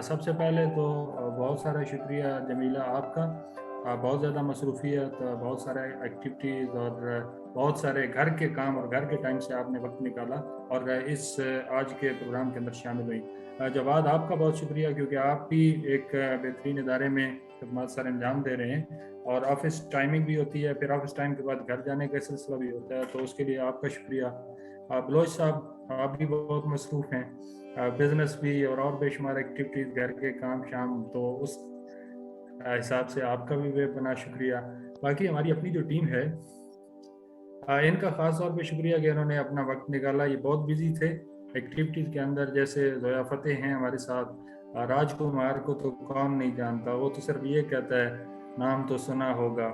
سب سے پہلے تو بہت سارا شکریہ جمیلہ آپ کا. بہت زیادہ مصروفیت، بہت سارے ایکٹیویٹیز اور بہت سارے گھر کے کام اور گھر کے ٹائم سے آپ نے وقت نکالا اور اس آج کے پروگرام کے اندر شامل ہوئی. جواد آپ کا بہت شکریہ، کیونکہ آپ بھی ایک بہترین ادارے میں خدمات سر انجام دے رہے ہیں اور آفس ٹائمنگ بھی ہوتی ہے، پھر آفس ٹائم کے بعد گھر جانے کا سلسلہ بھی ہوتا ہے، تو اس کے لیے آپ کا شکریہ. بلوچ صاحب آپ بھی بہت مصروف ہیں، بزنس بھی اور بے شمار ایکٹیویٹیز، گھر کے کام شام، تو اس حساب سے آپ کا بھی بے پناہ شکریہ. باقی ہماری اپنی جو ٹیم ہے ان کا خاص طور پہ شکریہ کہ انہوں نے اپنا وقت نکالا. یہ بہت بزی تھے ایکٹیویٹیز کے اندر، جیسے زویا فتح ہیں ہمارے ساتھ. راج کمار کو تو کون نہیں جانتا، وہ تو صرف یہ کہتا ہے نام تو سنا ہوگا،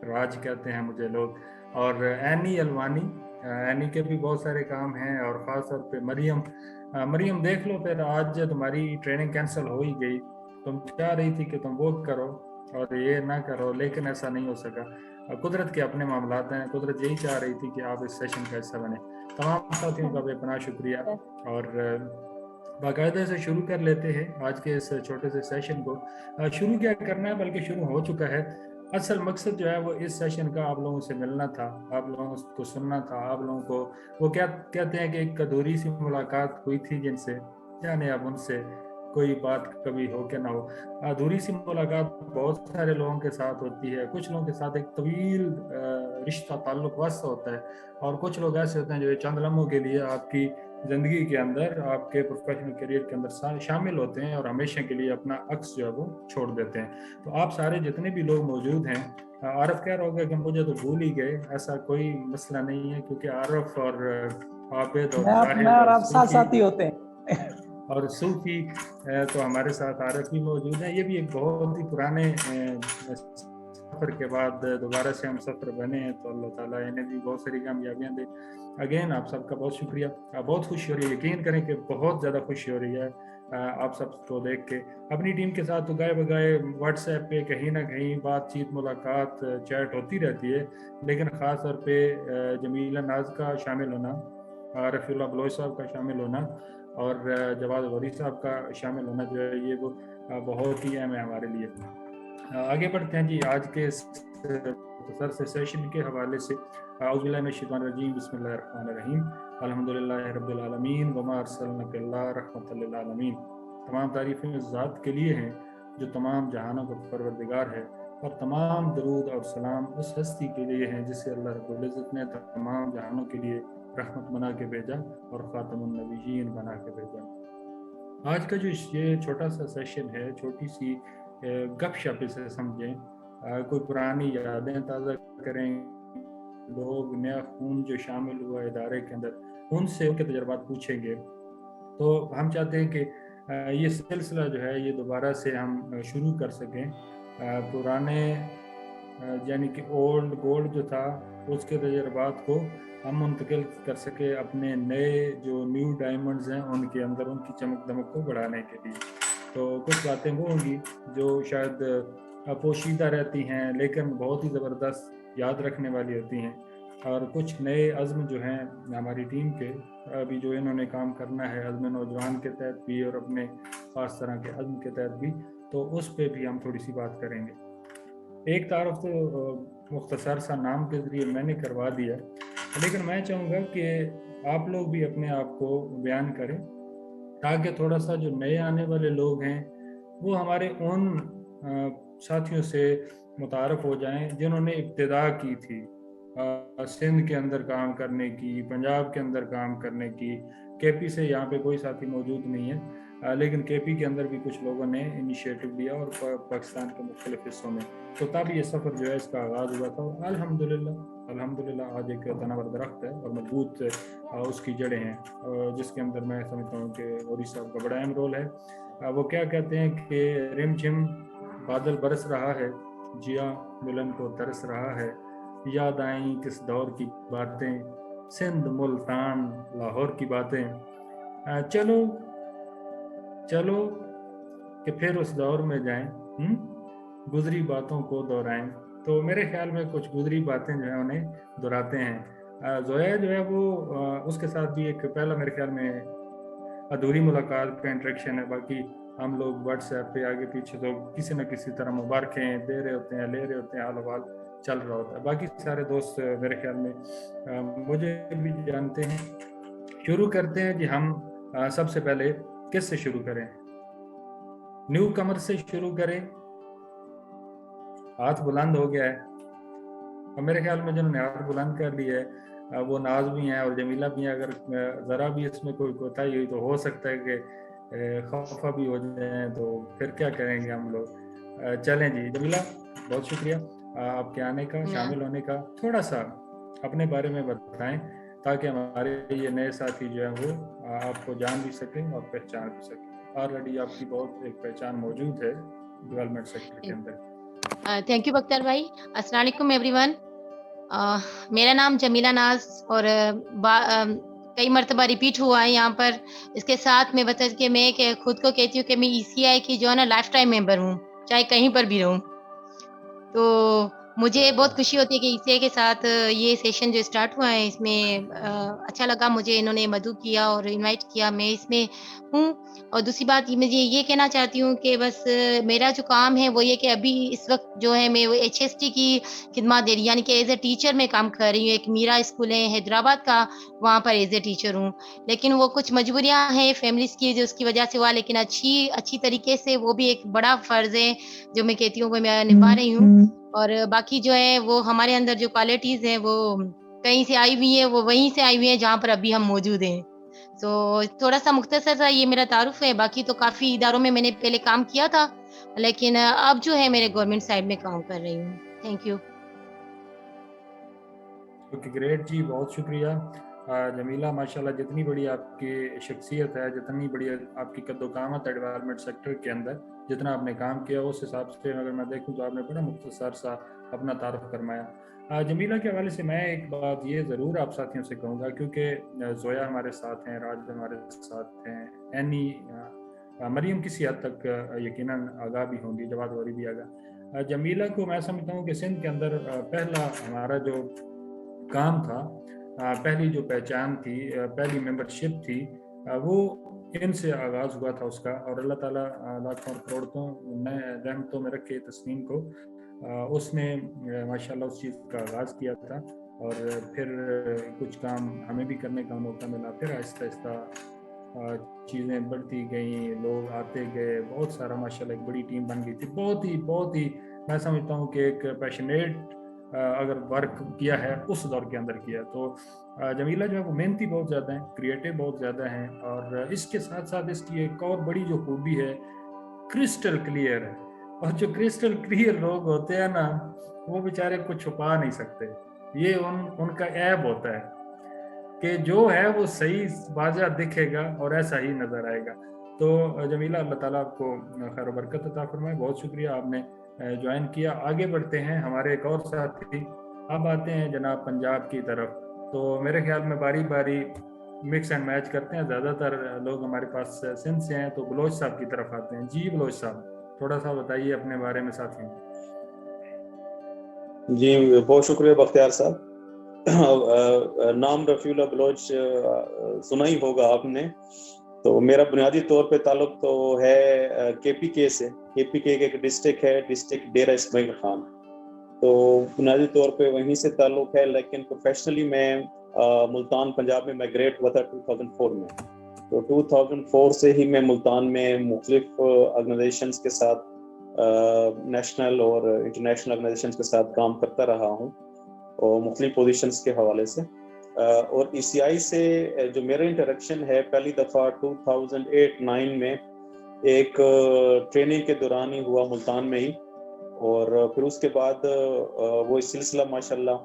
راج کہتے ہیں مجھے لوگ. اور اینی الوانی، اینی کے بھی بہت سارے کام ہیں، اور خاص طور پہ مریم دیکھ لو، پھر آج تمہاری ٹریننگ کینسل ہو ہی گئی. تم چاہ رہی تھی کہ تم وہ کرو اور یہ نہ کرو، لیکن ایسا نہیں ہو سکا. قدرت کے اپنے معاملات ہیں، قدرت یہی چاہ رہی تھی کہ آپ اس سیشن کا حصہ بنیں. تمام ساتھیوں کا بے پناہ شکریہ. اور باقاعدہ سے شروع کر لیتے ہیں آج کے اس چھوٹے سے سیشن کو. شروع کیا کرنا ہے، بلکہ شروع ہو چکا ہے. اصل مقصد جو ہے وہ اس سیشن کا آپ لوگوں سے ملنا تھا، آپ لوگوں کو سننا تھا. آپ لوگوں کو وہ کیا کہتے ہیں کہ ایک ادھوری سی ملاقات ہوئی تھی جن سے، یعنی اب ان سے کوئی بات کبھی ہو کہ نہ ہو. ادھوری سی ملاقات بہت سارے لوگوں کے ساتھ ہوتی ہے. کچھ لوگوں کے ساتھ ایک طویل رشتہ تعلق واسطہ ہوتا ہے، اور کچھ لوگ ایسے ہوتے ہیں جو چند لمحوں کے لیے آپ کی زندگی کے اندر، آپ کے پروفیشنل کیریئر کے اندر شامل ہوتے ہیں اور ہمیشہ کے لیے اپنا عکس جو ہے وہ چھوڑ دیتے ہیں. تو آپ سارے جتنے بھی لوگ موجود ہیں، عارف کہہ رہا ہوگا کہ مجھے تو بھول ہی گئے. ایسا کوئی مسئلہ نہیں ہے، کیونکہ عارف اور عابد اور زاہد اور آپ ساتھ ساتھی ہوتے ہیں اور صوفی تو ہمارے ساتھ عارف بھی موجود ہیں. یہ بھی ایک بہت ہی پرانے سفر کے بعد دوبارہ سے ہم سفر بنے ہیں، تو اللہ تعالیٰ انہیں بھی بہت ساری کامیابیاں دے. اگین آپ سب کا بہت شکریہ. بہت خوشی ہو رہی ہے، یقین کریں کہ بہت زیادہ خوشی ہو رہی ہے آپ سب کو دیکھ کے. اپنی ٹیم کے ساتھ تو گائے بگائے واٹس ایپ پہ کہیں نہ کہیں بات چیت، ملاقات، چیٹ ہوتی رہتی ہے، لیکن خاص طور پہ جمیلہ ناز کا شامل ہونا، رفیع اللہ بلوچ صاحب کا شامل ہونا، اور جواد غوری صاحب کا شامل ہونا جو ہے، یہ وہ بہت ہی اہم ہے ہمارے لیے. آگے بڑھتے ہیں جی آج کے مختصر سے سیشن کے حوالے سے. اعوذ باللہ من الشیطان الرجیم، بسم اللہ الرحمن الرحیم، الحمدللہ رب العالمین وما ارسلناک الا رحمۃ للعالمین. تمام تعریفیں اس ذات کے لیے ہیں جو تمام جہانوں کا پروردگار ہے، اور تمام درود اور سلام اس ہستی کے لیے ہیں جسے اللہ رب العزت نے تمام جہانوں کے لیے رحمت بنا کے بھیجا اور خاتم النبیین بنا کے بھیجا. آج کا جو یہ چھوٹا سا سیشن ہے، چھوٹی سی گپ شپ اسے سمجھیں، کوئی پرانی یادیں تازہ کریں. لوگ نیا خون جو شامل ہوا ادارے کے اندر، ان سے ان کے تجربات پوچھیں گے. تو ہم چاہتے ہیں کہ یہ سلسلہ جو ہے یہ دوبارہ سے ہم شروع کر سکیں. پرانے یعنی کہ اولڈ گولڈ جو تھا اس کے تجربات کو ہم منتقل کر سکے اپنے نئے جو نیو ڈائمنڈز ہیں ان کے اندر، ان کی چمک دمک کو بڑھانے کے لیے. تو کچھ باتیں وہ ہوں گی جو شاید پوشیدہ رہتی ہیں لیکن بہت ہی زبردست یاد رکھنے والی ہوتی ہیں، اور کچھ نئے عزم جو ہیں ہماری ٹیم کے ابھی جو انہوں نے کام کرنا ہے عزم نوجوان کے تحت بھی اور اپنے خاص طرح کے عزم کے تحت بھی، تو اس پہ بھی ہم تھوڑی سی بات کریں گے. ایک تعارف تو مختصر سا نام کے ذریعے میں نے کروا دیا، لیکن میں چاہوں گا کہ آپ لوگ بھی اپنے آپ کو بیان کریں تاکہ تھوڑا سا جو نئے آنے والے لوگ ہیں وہ ہمارے ان ساتھیوں سے متعارف ہو جائیں جنہوں نے ابتدا کی تھی سندھ کے اندر کام کرنے کی، پنجاب کے اندر کام کرنے کی. کے پی سے یہاں پہ کوئی ساتھی موجود نہیں ہے، لیکن کے پی کے اندر بھی کچھ لوگوں نے انیشیٹو لیا اور پاکستان کے مختلف حصوں میں، تو تب یہ سفر جو ہے اس کا آغاز ہوا تھا. الحمدللہ آج ایک تناور درخت ہے اور مضبوط اس کی جڑیں ہیں، جس کے اندر میں سمجھتا ہوں کہ غوری صاحب کا بڑا اہم رول ہے. وہ کیا کہتے ہیں کہ رم جھم بادل برس رہا ہے، جیا ملن کو ترس رہا ہے، یاد آئیں کس دور کی باتیں، سندھ ملتان لاہور کی باتیں، چلو چلو کہ پھر اس دور میں جائیں، گزری باتوں کو دہرائیں. تو میرے خیال میں کچھ گزری باتیں جو ہیں انہیں دہراتے ہیں. زویا جو ہے وہ اس کے ساتھ بھی ایک پہلا میرے خیال میں ادھوری ملاقات کا انٹریکشن ہے. باقی हम लोग व्हाट्सएप पे आगे पीछे तो किसी न किसी तरह मुबारकें दे रहे होते हैं, ले रहे होते हैं, हाल हवाल चल रहा होता है। बाकी सारे दोस्त मेरे ख्याल में मुझे भी जानते हैं। शुरू करते हैं कि हम सबसे पहले किस से शुरू करें? न्यू कमर से शुरू करें? हाथ बुलंद हो गया है और मेरे ख्याल में जिन्होंने हाथ बुलंद कर लिया है वो नाज भी हैं और जमीला भी हैं। अगर ज़रा भी इसमें कोई कोताही हुई तो हो सकता है कि खफा भी हो जाए, तो फिर क्या करेंगे हम लोग। चलें जी जमीला, बहुत शुक्रिया आपके आने का, शामिल होने का। थोड़ा सा अपने बारे में बताएं ताकि हमारे ये नए साथी जो हैं वो आपको जान भी सकें और पहचान भी सकें। ऑलरेडी आपकी बहुत एक पहचान मौजूद है डेवलपमेंट सेक्टर के अंदर। थैंक यू बख्तर भाई। अस्सलाम वालेकुम एवरीवन। मेरा नाम जमीला नाज और कई मरतबा रिपीट हुआ है यहाँ पर। इसके साथ में बता कि मैं खुद को कहती हूँ कि मैं ECI की जो है ना लाइफ टाइम मेंबर हूँ, चाहे कहीं पर भी रहूँ। तो मुझे बहुत खुशी होती है कि ECI के साथ ये सेशन जो स्टार्ट हुआ है इसमें अच्छा लगा मुझे, इन्होंने मदऊ किया और इनवाइट किया, मैं इसमें हूँ। और दूसरी बात मुझे ये कहना चाहती हूँ कि बस मेरा जो काम है वो ये कि अभी इस वक्त जो है मैं वो HST की खिदमत दे रही हूँ, यानी कि एज ए टीचर मैं काम कर रही हूँ। एक मीरा स्कूल है हैदराबाद का, वहाँ पर एज ए टीचर हूँ। लेकिन वो कुछ मजबूरियाँ हैं फैमिलीज़ की जो उसकी वजह से हुआ, लेकिन अच्छी तरीके से वो भी एक बड़ा फ़र्ज़ है जो मैं कहती हूँ वो मैं निभा रही हूँ। और बाकी जो है वो हमारे अंदर जो क्वालिटीज़ हैं वो कहीं से आई हुई है, वो वहीं से आई हुई है जहाँ पर अभी हम मौजूद हैं। तो थोड़ा-सा मुख्तसर सा ये मेरा तारुफ़ है। बाकी तो काफ़ी इदारों में मैंने पहले काम किया था, लेकिन अब जो है मेरे गवर्नमेंट साइड में काम कर रही हूँ। Thank you. ओके ग्रेट जी, बहुत शुक्रिया जमीला। माशाल्लाह जितनी बड़ी आपकी शख्सियत है, जितनी बड़ी आपकी कद्दो-कामत है डेवलपमेंट सेक्टर के अंदर, जितना आपने काम किया उस हिसाब से अगर मैं देखूं तो आपने बड़ा मुख्तसर सा अपना तारुफ फरमाया। जमीला के हवाले से मैं एक बात ये ज़रूर आप साथियों से कहूँगा, क्योंकि जोया हमारे साथ हैं, राज हमारे साथ हैं, एनी मरीम किसी हद तक यकीनन आगाह भी होंगी, जवाद वरी भी आगाह। जमीला को मैं समझता हूँ कि सिंध के अंदर पहला हमारा जो काम था, पहली जो पहचान थी, पहली मेंबरशिप थी, वो इनसे आगाज़ हुआ था उसका। और अल्लाह ताला लाखों करोड़ों रहमतों में रखे तस्नीम को। उसने माशाल्लाह उस चीज़ का आगाज़ किया था और फिर कुछ काम हमें भी करने का मौका मिला। फिर आहिस्ता आहिस्ता चीज़ें बढ़ती गई, लोग आते गए, बहुत सारा माशाल्लाह एक बड़ी टीम बन गई थी। बहुत ही मैं समझता हूँ कि एक पैशनेट अगर वर्क किया है उस दौर के अंदर किया। तो जमीला जो है वो मेहनती बहुत ज़्यादा हैं, क्रिएटिव बहुत ज़्यादा हैं, और इसके साथ साथ इसकी एक और बड़ी जो खूबी है, क्रिस्टल क्लियर है। और जो क्रिस्टल क्लियर लोग होते हैं ना, वो बेचारे कुछ छुपा नहीं सकते। ये उनका ऐब होता है कि जो है वो सही वाज़ह दिखेगा और ऐसा ही नज़र आएगा। तो जमीला, अल्लाह ताला आपको खैर बरकत अता फरमाए। बहुत शुक्रिया आपने ज्वाइन किया। आगे बढ़ते हैं, हमारे एक और साथी अब आते हैं जनाब पंजाब की तरफ। तो मेरे ख्याल में बारी बारी मिक्स एंड मैच करते हैं। ज़्यादातर लोग हमारे पास सिंध से हैं, तो बलोच साहब की तरफ आते हैं। जी बलोच साहब, थोड़ा सा बताइए अपने बारे में साथियों। जी बहुत शुक्रिया बख्तियार साहब। नाम रफ़ीउल्लाह बलोच सुना ही होगा आपने। तो मेरा बुनियादी तौर पे ताल्लुक तो है KPK से। KPK एक डिस्ट्रिक्ट है, डिस्ट्रिक्ट डेरा इस्माइल खान। तो बुनियादी तौर पे वहीं से ताल्लुक है, लेकिन प्रोफेशनली मैं मुल्तान पंजाब में माइग्रेट हुआ था 2004 में। तो 2004 से ही मैं मुल्तान में मुख्तलिफ ऑर्गेनाइजेशंस के साथ, नेशनल और इंटरनेशनल ऑर्गेनाइजेशंस के साथ काम करता रहा हूँ और मुख्तलिफ पोजीशंस के हवाले से। और ECI से जो मेरा इंटरेक्शन है, पहली दफ़ा 2008-9 में एक ट्रेनिंग के दौरान ही हुआ मुल्तान में ही, और फिर उसके बाद वो इस सिलसिला माशाल्लाह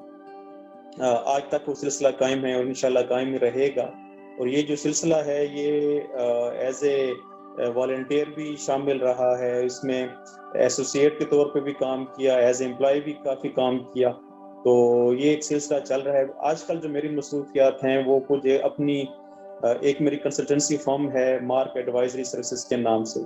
आज तक वो सिलसिला कायम है और इंशाल्लाह कायम ही रहेगा। और ये जो सिलसिला है ये एज ए वॉलंटियर भी शामिल रहा है, इसमें एसोसिएट के तौर पे भी काम किया, एज एम्प्लॉय भी काफ़ी काम किया। तो ये एक सिलसिला चल रहा है। आजकल जो मेरी मसरूफियात हैं वो कुछ अपनी एक मेरी कंसल्टेंसी फर्म है मार्क एडवाइजरी सर्विसेज के नाम से,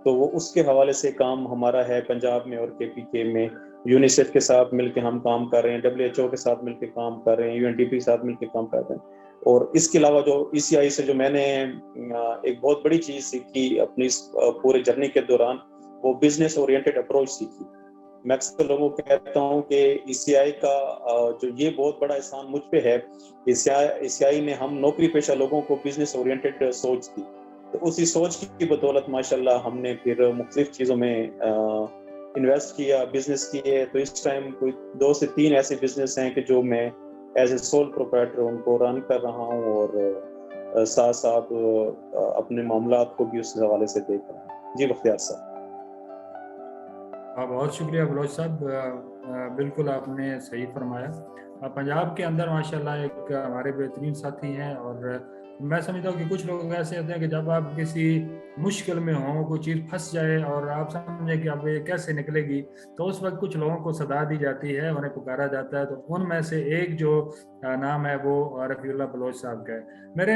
तो वो उसके हवाले से काम हमारा है पंजाब में और KPK में। यूनिसेफ के साथ मिलकर हम काम कर रहे हैं, WHO के साथ मिलकर काम कर रहे हैं, UNDP के साथ मिलकर काम कर रहे हैं। اور اس کے علاوہ جو ECI سے جو میں نے ایک بہت بڑی چیز سیکھی اپنی پورے جرنی کے دوران، وہ بزنس اورینٹڈ اپروچ سیکھی. میں اکثر لوگوں کو کہتا ہوں کہ ECI کا جو یہ بہت بڑا احسان مجھ پہ ہے، ECI نے ہم نوکری پیشہ لوگوں کو بزنس اورینٹڈ سوچ دی. تو اسی سوچ کی بدولت ماشاءاللہ ہم نے پھر مختلف چیزوں میں انویسٹ کیا، بزنس کیے. تو اس ٹائم کوئی 2 سے 3 ایسے بزنس ہیں کہ جو میں ایز اے سول پروپرائٹر ان کو رن کر رہا ہوں، اور ساتھ ساتھ اپنے معاملات کو بھی اس حوالے سے دیکھ رہا ہوں. جی بختیار صاحب. بہت شکریہ بلوچ صاحب، بالکل آپ نے صحیح فرمایا. پنجاب کے اندر ماشاءاللہ ایک ہمارے بہترین ساتھی ہیں، اور میں سمجھتا ہوں کہ کچھ لوگ ایسے ہوتے ہیں کہ جب آپ کسی مشکل میں ہوں، کوئی چیز پھنس جائے اور آپ سمجھیں کہ اب یہ کیسے نکلے گی، تو اس وقت کچھ لوگوں کو صدا دی جاتی ہے، انہیں پکارا جاتا ہے. تو ان میں سے ایک جو نام ہے وہ رفیع اللہ بلوچ صاحب کا ہے. میرے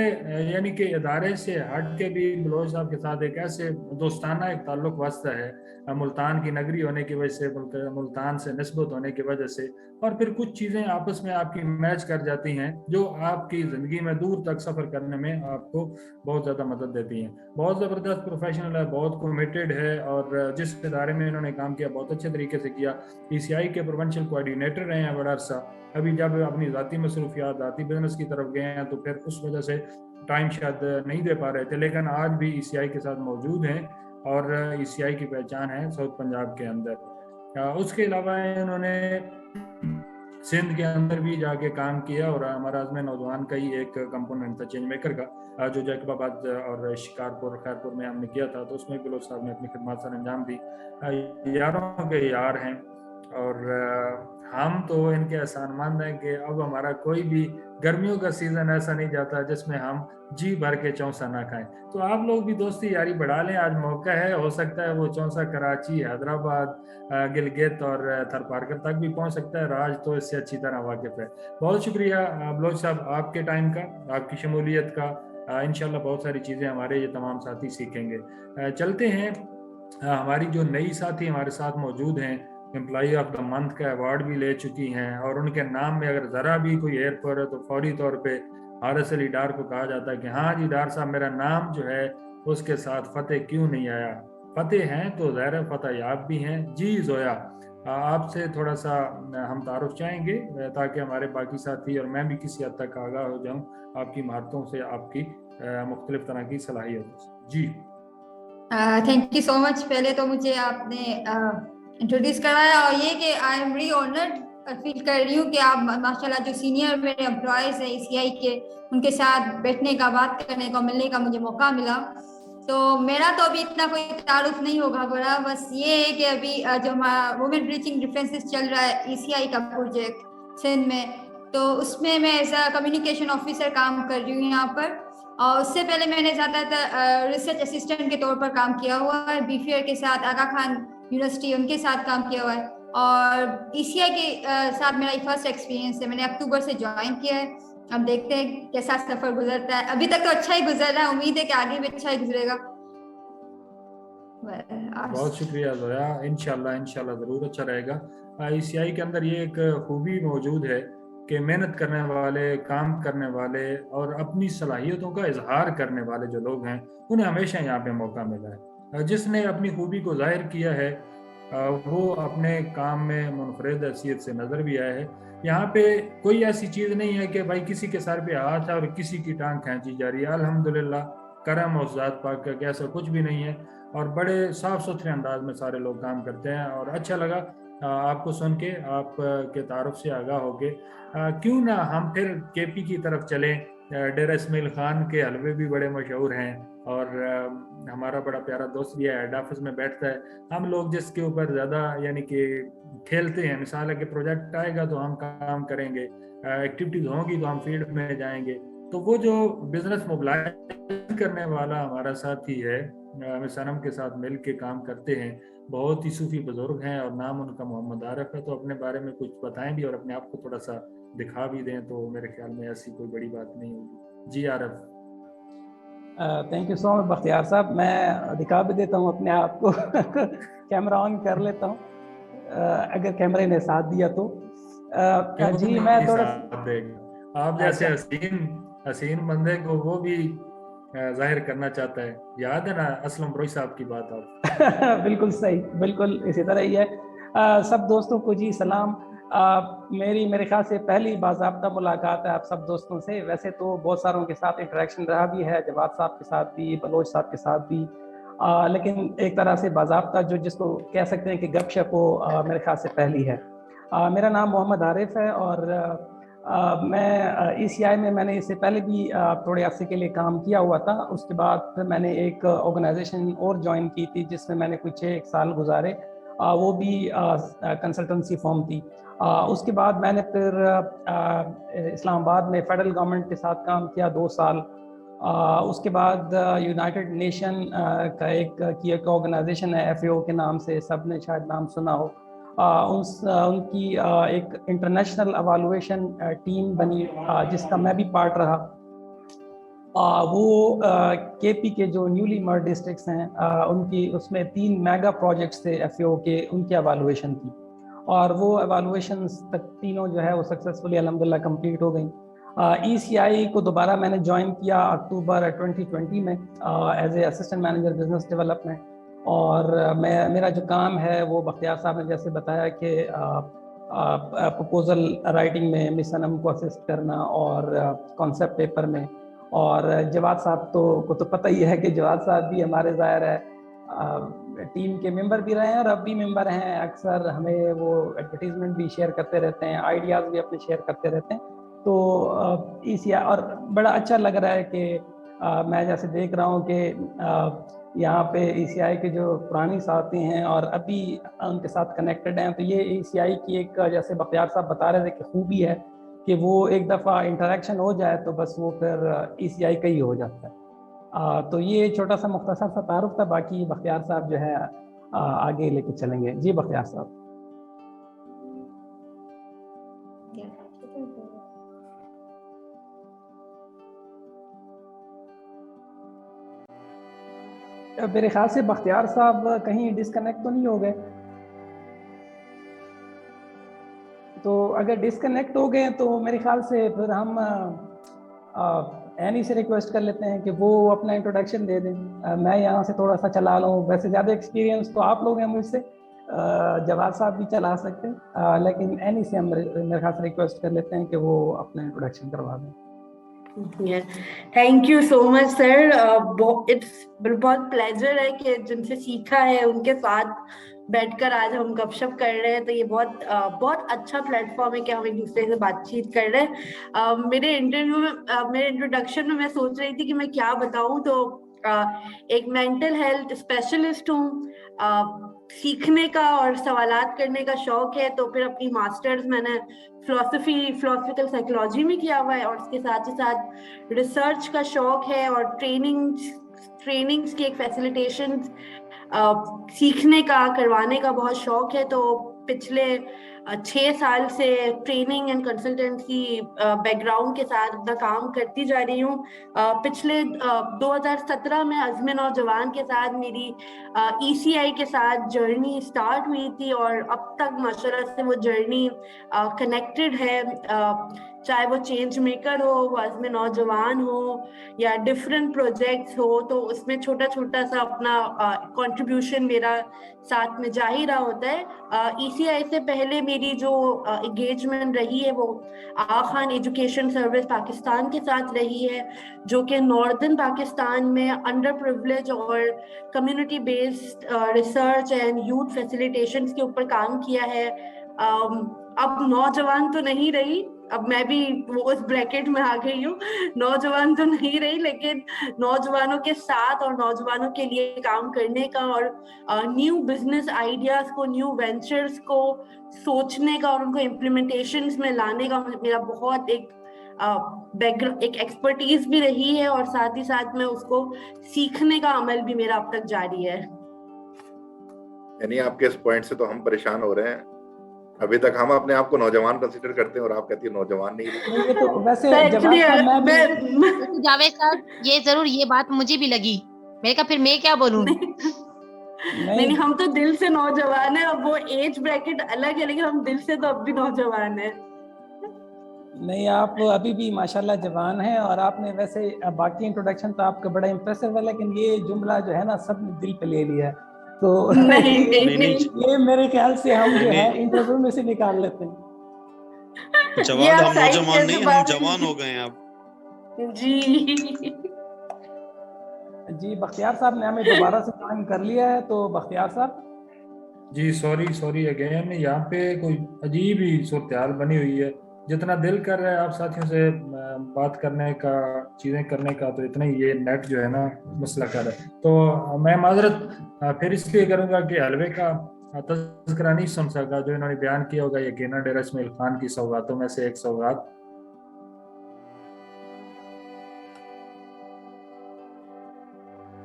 یعنی کہ ادارے سے ہٹ کے بھی بلوچ صاحب کے ساتھ ایک ایسے دوستانہ ایک تعلق واسطہ ہے، ملتان کی نگری ہونے کی وجہ سے، ملتان سے نسبت ہونے کی وجہ سے، اور پھر کچھ چیزیں آپس میں آپ کی میچ کر جاتی ہیں جو آپ کی زندگی میں دور تک سفر کرنے میں آپ کو بہت زیادہ مدد دیتی ہیں. بہت زبردست پروفیشنل ہے، بہت کمیٹڈ ہے، اور جس ادارے میں انہوں نے کام کیا بہت اچھے طریقے سے کیا. ECI کے پروونشل کوآرڈینیٹر رہے ہیں بڑا عرصہ. ابھی جب اپنی ذاتی مصروفیات، ذاتی بزنس کی طرف گئے ہیں تو پھر اس وجہ سے ٹائم شاید نہیں دے پا رہے تھے، لیکن آج بھی ECI کے ساتھ موجود ہیں، اور ECI کی پہچان ہے ساؤتھ پنجاب کے اندر. اس کے علاوہ انہوں نے سندھ کے اندر بھی جا کے کام کیا، اور ہمارا عزم نوجوان کا ہی ایک کمپوننٹ تھا چینج میکر کا، جو جیکب آباد اور شکارپور خیرپور میں ہم نے کیا تھا. تو اس میں بلوچ صاحب نے اپنی خدمات سر انجام دی. یاروں کے یار ہیں، اور ہم تو ان کے احسان مند ہیں کہ اب ہمارا کوئی بھی گرمیوں کا سیزن ایسا نہیں جاتا جس میں ہم جی بھر کے چونسا نہ کھائیں. تو آپ لوگ بھی دوستی یاری بڑھا لیں، آج موقع ہے، ہو سکتا ہے وہ چونسا کراچی، حیدرآباد، گلگت اور تھر پارکر تک بھی پہنچ سکتا ہے. راج تو اس سے اچھی طرح واقف ہے. بہت شکریہ بلوچ صاحب آپ کے ٹائم کا، آپ کی شمولیت کا. انشاءاللہ بہت ساری چیزیں ہمارے یہ تمام ساتھی سیکھیں گے. چلتے ہیں، ہماری جو نئی ساتھی ہمارے ساتھ موجود ہیں، امپلائی آف دا منتھ کا ایوارڈ بھی لے چکی ہیں، اور ان کے نام میں اگر ذرا بھی کوئی ایئر پر ہے تو فوری طور پہ حارث علی ڈار کو کہا جاتا ہے کہ ہاں جی ڈار صاحب، میرا نام جو ہے اس کے ساتھ فتح کیوں نہیں آیا. فتح ہیں تو ظاہر فتح یاب بھی ہیں. جی زویا، آپ سے تھوڑا سا ہم تعارف چاہیں گے تاکہ ہمارے باقی ساتھی اور میں بھی کسی حد تک آگاہ ہو جاؤں آپ کی مہارتوں سے، آپ کی مختلف طرح کی صلاحیتوں سے. جی تھینک یو سو مچ. پہلے تو مجھے آپ نے انٹروڈیوس کروایا، اور یہ کہ آئی ایم ری آنرڈ فیل کر رہی ہوں کہ آپ ماشاءاللہ جو سینئر میرے امپلائیز ہیں ECI کے، ان کے ساتھ بیٹھنے کا، بات کرنے کا، ملنے کا مجھے موقع ملا. تو میرا تو ابھی اتنا کوئی تعارف نہیں ہوگا بڑا، بس یہ ہے کہ ابھی جو ہمارا وومن بریچنگ ڈیفینسز چل رہا ہے ECI کا پروجیکٹ سندھ میں، تو اس میں میں ایز اے کمیونیکیشن آفیسر کام کر رہی ہوں یہاں پر. اور اس سے پہلے میں نے زیادہ تر ریسرچ اسسٹنٹ کے طور پر کام کیا ہوا ہے، BFAIR کے ساتھ، آغا خان یونیورسٹی ان کے ساتھ کام کیا ہوا ہے. اور ECI کے ساتھ میرا یہ فرسٹ ایکسپیرینس ہے. میں نے اکتوبر سے جوائن کیا ہے. اب دیکھتے ہیں کیسا سفر گزرتا ہے. ابھی تک تو اچھا ہی گزر رہا ہے، امید ہے کہ آگے بھی اچھا ہی گزرے گا. بہت شکریہ زویا. انشاءاللہ ضرور اچھا رہے گا. ECI کے اندر یہ ایک خوبی موجود ہے کہ محنت کرنے والے، کام کرنے والے اور اپنی صلاحیتوں کا اظہار کرنے والے جو لوگ ہیں انہیں ہمیشہ یہاں پہ موقع ملا ہے. جس نے اپنی خوبی کو ظاہر کیا ہے وہ اپنے کام میں منفرد حیثیت سے نظر بھی آیا ہے. یہاں پہ کوئی ایسی چیز نہیں ہے کہ بھائی کسی کے سر پہ ہاتھ ہے اور کسی کی ٹانگ کھینچی جا رہی ہے. الحمدللہ کرم اور ذات پاک کا کہ ایسا کچھ بھی نہیں ہے، اور بڑے صاف ستھرے انداز میں سارے لوگ کام کرتے ہیں. اور اچھا لگا آپ کو سن کے، آپ کے تعارف سے آگاہ ہو کے. کیوں نہ ہم پھر KP کی طرف چلیں. ڈیرہ اسماعیل خان کے حلوے بھی بڑے مشہور ہیں، اور ہمارا بڑا پیارا دوست بھی ہے، ہیڈ آفس میں بیٹھتا ہے. ہم لوگ جس کے اوپر زیادہ یعنی کہ کھیلتے ہیں، مثال ہے کہ پروجیکٹ آئے گا تو ہم کام کریں گے، ایکٹیویٹیز ہوں گی تو ہم فیلڈ میں جائیں گے. تو وہ جو بزنس موبلائز کرنے والا ہمارا ساتھی ہے، سنم کے ساتھ مل کے کام کرتے ہیں، بہت ہی صوفی بزرگ ہیں، اور نام ان کا محمد عارف ہے. تو اپنے بارے میں کچھ بتائیں بھی اور اپنے آپ کو تھوڑا سا دکھا بھی دیں تو میرے خیال میں ایسی کوئی بڑی بات نہیں ہوگی. جی عارف. تھینک یو سو مچ بختیار صاحب. میں دکھا بھی دیتا ہوں اپنے آپ کو کیمرہ آن کر لیتا ہوں اگر کیمرے نے ساتھ دیا تو. جی میں تھوڑا آپ جیسے حسین हसीन बंदे को वो भी जाहिर करना चाहता है। याद है ना असलम बरोई साहब की बात आप? बिल्कुल सही, बिल्कुल इसी तरह ही है। सब दोस्तों को जी सलाम। मेरे ख्याल से पहली बाज़ाब्ता मुलाकात है आप सब दोस्तों से। वैसे तो बहुत सारों के साथ इंटरेक्शन रहा भी है, जवाद साहब के साथ भी, बलोच साहब के साथ भी, लेकिन एक तरह से बाज़ाब्ता जो जिसको कह सकते हैं कि गपशप वो मेरे ख्याल से पहली है। मेरा नाम मोहम्मद आरिफ है और मैं ECI में मैंने इससे पहले भी थोड़े अरसे के लिए काम किया हुआ था। उसके बाद फिर मैंने एक ऑर्गेनाइजेशन और ज्वाइन की थी जिसमें मैंने कुछ 1 साल गुजारे, वो भी कंसल्टेंसी फर्म थी। उसके बाद मैंने फिर इस्लामाबाद में फेडरल गवर्नमेंट के साथ काम किया 2 साल। उसके बाद यूनाइटेड नेशन का एक ऑर्गेनाइजेशन है FAO के नाम से, सब ने शायद नाम सुना हो। उनकी एक इंटरनेशनल एवैल्यूएशन टीम बनी जिसका मैं भी पार्ट रहा। वो KP के जो न्यूली मर्ज डिस्ट्रिक्ट्स हैं उनकी उसमें 3 मेगा प्रोजेक्ट्स थे FAO के, उनकी एवैल्यूएशन की, और वो एवैल्यूएशंस तक तीनों जो है वो सक्सेसफुली अल्हम्दुलिल्लाह कंप्लीट हो गई। ECI को दोबारा मैंने ज्वाइन किया अक्टूबर 2020 में as a assistant manager business development, और मेरा जो काम है वो बख्तियार साहब ने जैसे बताया कि प्रपोजल राइटिंग में मिस सनम को असिस्ट करना और कॉन्सेप्ट पेपर में, और जवाद साहब को तो पता ही है कि जवाद साहब भी हमारे ज़ाहिर है टीम के मेंबर भी रहे हैं और अब भी मेंबर हैं। अक्सर हमें वो एडवर्टीजमेंट भी शेयर करते रहते हैं, आइडियाज़ भी अपने शेयर करते रहते हैं। तो ECI और बड़ा अच्छा लग रहा है कि मैं जैसे देख रहा हूँ कि यहाँ पे ECI के जो पुरानी साथी हैं और अभी उनके साथ कनेक्टेड हैं, तो ये ECI की एक जैसे बख्तियार साहब बता रहे थे कि खूबी है कि वो एक दफ़ा इंटरेक्शन हो जाए तो बस वो फिर ECI का ही हो जाता है। तो ये छोटा सा मुख्तसर सा तारुफ था, बाकी बख्तियार साहब जो है आगे लेके चलेंगे। जी बख्तियार साहब। मेरे ख्याल से बख्तियार साहब कहीं डिस्कनेक्ट तो नहीं हो गए? तो अगर डिस्कनेक्ट हो गए तो मेरे ख्याल से फिर हम एनी से रिक्वेस्ट कर लेते हैं कि वो अपना इंट्रोडक्शन दे दें। मैं यहाँ से थोड़ा सा चला लूँ, वैसे ज़्यादा एक्सपीरियंस तो आप लोग हैं मुझसे, जवाद साहब भी चला सकते हैं, लेकिन एनी से हम मेरे ख्याल से रिक्वेस्ट कर लेते हैं कि वो अपना इंट्रोडक्शन करवा दें। Thank you so much sir. It's बहुत प्लेजर है कि जिनसे सीखा है उनके साथ बैठकर आज हम गपशप कर रहे हैं, तो ये बहुत अच्छा प्लेटफॉर्म है कि हम एक दूसरे से बातचीत कर रहे हैं। मेरे इंट्रोडक्शन में मैं सोच रही थी कि मैं क्या बताऊं, तो एक मेंटल हेल्थ स्पेशलिस्ट हूँ। सीखने का और सवालात करने का शौक है, तो फिर अपनी मास्टर्स मैंने फिलोसफिकल साइकोलॉजी में किया हुआ है, और उसके साथ ही साथ रिसर्च का शौक है और ट्रेनिंग्स की एक फैसिलिटेशन सीखने का करवाने का बहुत शौक है। तो पिछले 6 साल से ट्रेनिंग एंड कंसल्टेंसी बैकग्राउंड के साथ अपना काम करती जा रही हूँ। पिछले 2017 में अज़्म नौजवान के साथ मेरी ECI के साथ जर्नी स्टार्ट हुई थी, और अब तक माशाल्लाह से वो जर्नी कनेक्टेड है। चाहे वो चेंज मेकर हो, वो अज़्म नौजवान हो, या डिफरेंट प्रोजेक्ट्स हो, तो उसमें छोटा छोटा सा अपना कंट्रीब्यूशन मेरा साथ में जा ही रहा होता है। ECI से पहले मेरी जो एंगेजमेंट रही है वो आगा खान एजुकेशन सर्विस पाकिस्तान के साथ रही है, जो कि नॉर्दर्न पाकिस्तान में अंडर प्रिविलेज और community based research and youth facilitations के ऊपर काम किया है। अब नौजवान तो नहीं रही, अब मैं भी वो उस ब्रैकेट में आ गई हूँ, नौजवान तो नहीं रही, लेकिन नौजवानों के साथ और नौजवानों के लिए काम करने का और न्यू बिजनेस आइडियाज को, न्यू वेंचर्स को सोचने का और उनको इम्प्लीमेंटेशंस में लाने का मेरा बहुत एक एक्सपर्टीज भी रही है, और साथ ही साथ में उसको सीखने का अमल भी मेरा अब तक जारी है। यानी आपके इस पॉइंट से तो हम परेशान हो रहे हैं। अभी तक हम अपने आप को नौजवान कंसीडर करते हैं और आप कहती है नौजवान नहीं। तो वैसे जावेद साहब ये बात मुझे भी लगी, मैं कहा फिर मैं क्या बोलूं। नहीं, हम तो दिल से नौजवान है, अब वो एज ब्रैकेट अलग है, लेकिन हम दिल से तो अब भी नौजवान है। नहीं, आप अभी भी माशाल्लाह जवान हैं, और आपने वैसे बाकी इंट्रोडक्शन तो आपका बड़ा इम्प्रेसिव है, लेकिन ये जुमला जो है ना सब ने दिल पे ले लिया है, तो नहीं ये, नहीं नहीं ये मेरे ख्याल से हम जो नहीं, है इंटरव्यू में से निकाल लेते हैं। ये जवान आप हम साइड नौजवान कैसे नहीं, हम बात जवान हो गए हैं अब। जी। जी बख्तियार साहब ने हमें दोबारा से ज्वाइन कर लिया है, तो बख्तियार साहब। जी सॉरी अगेन, यहाँ पे कोई अजीब ही सूरत हाल बनी हुई है। जितना दिल कर रहा है आप साथियों से बात करने का, चीज़ें करने का, तो इतना ही ये नेट जो है ना मसला कर है। तो मैं माजरत फिर इसलिए करूँगा कि हलवे का तज़किरा नहीं सुन सका जो इन्होंने बयान किया होगा, यकीनन डेरा इस्माइल खान की सौगातों में से एक सौगात।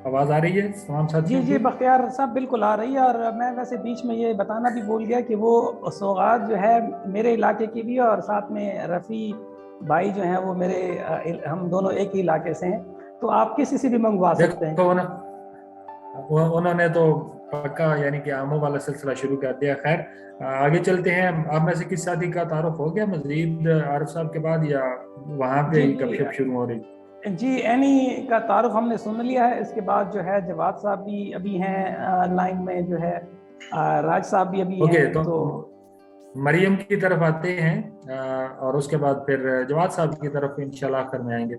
आवाज़ आ रही है तमाम जी साथियों जी की? बख्तियार साहब बिल्कुल आ रही है, और मैं वैसे बीच में ये बताना भी भूल गया कि वो सौगात जो है मेरे इलाके की भी है, और साथ में रफ़ी भाई जो हैं वो मेरे हम दोनों एक ही इलाके से हैं, तो आप किसी से भी मंगवा सकते हैं। देखो उन्होंने तो पक्का यानी कि आमों वाला सिलसिला शुरू कर दिया। खैर आगे चलते हैं। आप में से किस शादी का तारुफ हो गया मजीद आरिफ साहब के बाद, या वहाँ पे ही गपशप शुरू हो रही? जी एनी का तारुफ हमने सुन लिया है, इसके बाद जो है जवाद साहब भी अभी हैं लाइन में, जो है राज साहब भी अभी ओके, हैं। तो मरियम की तरफ आते हैं और उसके बाद फिर जवाद साहब की तरफ इंशाल्लाह आखिर में आएंगे।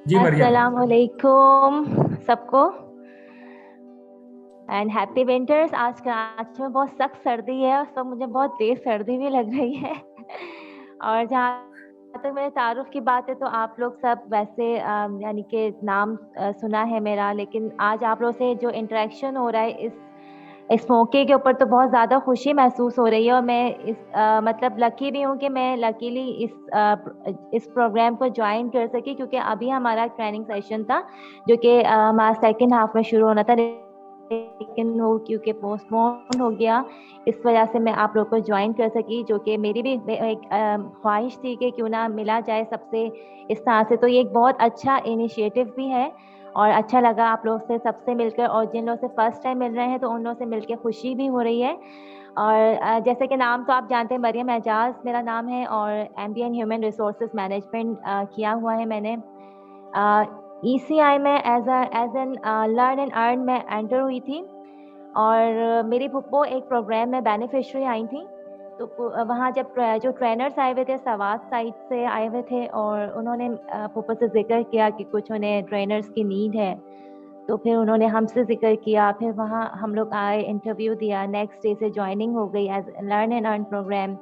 जी मरियम। अस्सलाम वालेकुम सबको एंड हैप्पी विंटर्स। आज कराची में बहुत सख्त सर्दी है, और सब मुझे बहुत तेज सर्दी भी लग रही है। और जहाँ तक मेरे तारुफ की बात है, तो आप लोग सब वैसे यानी कि नाम सुना है मेरा, लेकिन आज आप लोग से जो इंटरेक्शन हो रहा है इस मौके के ऊपर, तो बहुत ज़्यादा खुशी महसूस हो रही है। और मैं इस मतलब लकी भी हूँ कि मैं लकीली इस प्रोग्राम को ज्वाइन कर सकी, क्योंकि अभी हमारा ट्रेनिंग सेशन था जो कि हमारा सेकंड हाफ में शुरू होना था, लेकिन वो क्योंकि पोस्टपोन हो गया, इस वजह से मैं आप लोग को ज्वाइन कर सकी, जो कि मेरी भी एक ख्वाहिश थी कि क्यों ना मिला जाए सबसे इस तरह से। तो ये एक बहुत अच्छा इनिशिएटिव भी है, और अच्छा लगा आप लोग से सबसे मिलकर, और जिन लोगों से फर्स्ट टाइम मिल रहे हैं तो उन लोगों से मिलकर खुशी भी हो रही है। और जैसे कि नाम तो आप जानते हैं, मरियम एजाज मेरा नाम है, और MBA in human resources management किया हुआ है मैंने। ECI में as an learn and earn में एंटर हुई थी, और मेरी फुप्पो एक प्रोग्राम में बेनिफिशरी आई थी। तो वहाँ जब जो ट्रेनर्स आए हुए थे सवात साइड से आए हुए थे, और उन्होंने फुप्पो से जिक्र किया कि कुछ उन्हें ट्रेनर्स की नीड है, तो फिर उन्होंने हमसे जिक्र किया। फिर वहाँ हम लोग आए, इंटरव्यू दिया, नेक्स्ट डे से ज्वाइनिंग हो गई as learn and earn program.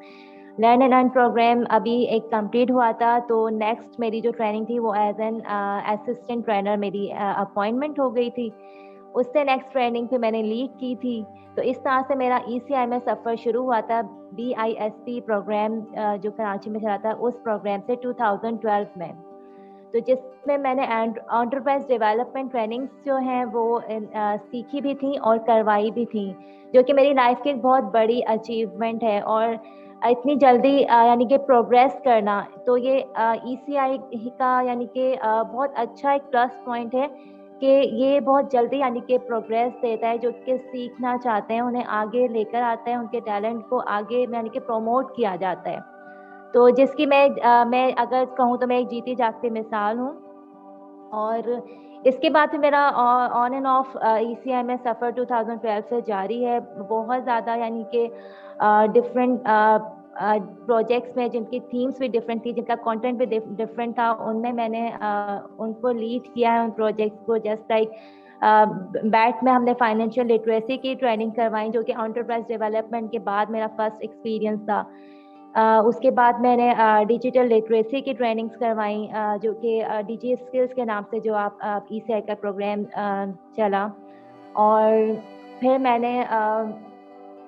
Learn and earn program अभी एक कंप्लीट हुआ था, तो नेक्स्ट मेरी जो ट्रेनिंग थी वो एज एन असिस्टेंट ट्रेनर मेरी अपॉइंटमेंट हो गई थी। उससे नेक्स्ट ट्रेनिंग पे मैंने लीड की थी। तो इस तरह से मेरा ECI में सफ़र शुरू हुआ था। BISP प्रोग्राम जो कराची में चला था, उस प्रोग्राम से 2012 में, तो जिसमें मैंने एंटरप्राइज डेवलपमेंट ट्रेनिंग्स जो हैं वो सीखी भी थी और करवाई भी थी, जो कि मेरी लाइफ की एक बहुत बड़ी अचीवमेंट है। और इतनी जल्दी यानी कि प्रोग्रेस करना, तो ये ECI का यानी कि बहुत अच्छा एक प्लस पॉइंट है कि ये बहुत जल्दी यानी कि प्रोग्रेस देता है। जो कि सीखना चाहते हैं उन्हें आगे लेकर आता है, उनके टैलेंट को आगे यानी कि प्रमोट किया जाता है। तो जिसकी मैं अगर कहूँ तो मैं एक जीती जागती मिसाल हूँ। और इसके बाद फिर मेरा ऑन एंड ऑफ ECI में सफ़र 2012 से जारी है। बहुत ज़्यादा यानी कि डिफरेंट प्रोजेक्ट्स में जिनकी थीम्स भी डिफरेंट थी, जिनका कंटेंट भी डिफरेंट था, उनमें मैंने उनको लीड किया है उन प्रोजेक्ट्स को। जस्ट लाइक बैट में हमने फाइनेंशियल लिटरेसी की ट्रेनिंग करवाई, जो कि एंटरप्राइज डेवलपमेंट के बाद मेरा फर्स्ट एक्सपीरियंस था। उसके बाद मैंने डिजिटल लिटरेसी की ट्रेनिंग्स करवाई, जो कि DG स्किल्स के नाम से जो आप ECI का प्रोग्राम चला। और फिर मैंने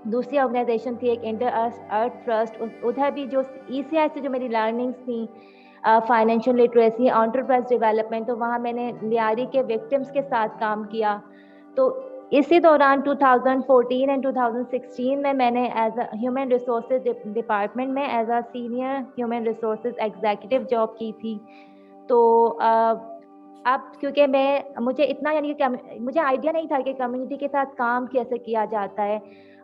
दूसरी ऑर्गेनाइजेशन थी एक इंटर अर्थ ट्रस्ट, उधर भी जो ECI से जो मेरी लर्निंग्स थी फाइनेंशियल लिटरेसी, एंटरप्राइज डेवलपमेंट, तो वहाँ मैंने लियारी के विक्टिम्स के साथ काम किया। तो इसी दौरान 2014 एंड 2016 में मैंने as a human resources department में as a senior human resources executive job की थी। तो अब क्योंकि मुझे इतना यानी कि मुझे आइडिया नहीं था कि कम्युनिटी के साथ काम कैसे किया जाता है।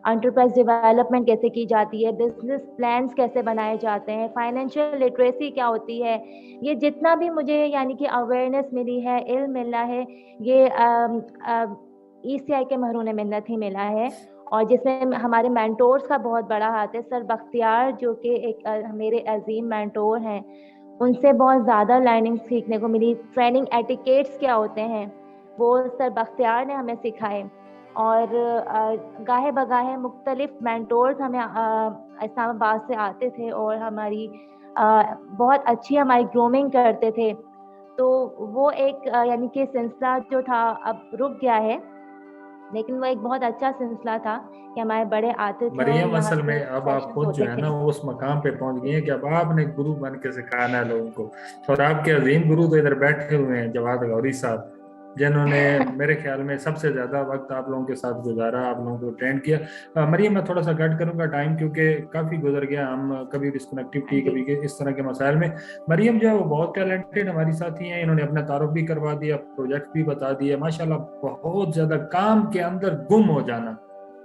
एंटरप्राइज डेवलपमेंट कैसे की जाती है, बिजनेस प्लान्स कैसे बनाए जाते हैं, फाइनेंशियल लिटरेसी क्या होती है, ये जितना भी मुझे यानी कि अवेयरनेस मिली है, इल्म मिला है, ये ECI के महरूने मिन्नत ही मिला है। और जिसमें हमारे मेंटोर्स का बहुत बड़ा हाथ है। सर बख्तियार जो कि एक मेरे अजीम मेंटोर हैं, उनसे बहुत ज़्यादा लर्निंग सीखने को मिली। ट्रेनिंग एटिकेट्स क्या होते हैं वो सर बख्तियार ने हमें सिखाए। और गाहे बगाहे मुख्तलिफ मेंटोर्स हमें इस्लामाबाद से आते थे और हमारी बहुत अच्छी हमारी ग्रूमिंग करते थे। तो वो एक यानी कि सिलसिला जो था अब रुक गया है, लेकिन वो एक बहुत अच्छा सिलसिला था कि हमारे बड़े आते थे। मरियम, असल में अब आप खुद जो है ना उस मकाम पे पहुंच गए हैं कि अब आपने गुरु बन के सिखाना है लोगों को। और आपके अजीम गुरु तो इधर बैठे हुए हैं, जवाद गौरी साहब, जिन्होंने मेरे ख्याल में सबसे ज्यादा वक्त आप लोगों के साथ गुजारा, आप लोगों को ट्रेंड किया। मरियम, मैं थोड़ा सा कट करूंगा टाइम, क्योंकि काफी गुजर गया, हम कभी डिस्कनेक्टिविटी कभी इस तरह के मसाइल में। मरियम जो है वो बहुत टैलेंटेड हमारी साथी हैं, इन्होंने अपना तारुफ भी करवा दिया, प्रोजेक्ट भी बता दिया, माशाल्लाह बहुत ज्यादा काम के अंदर गुम हो जाना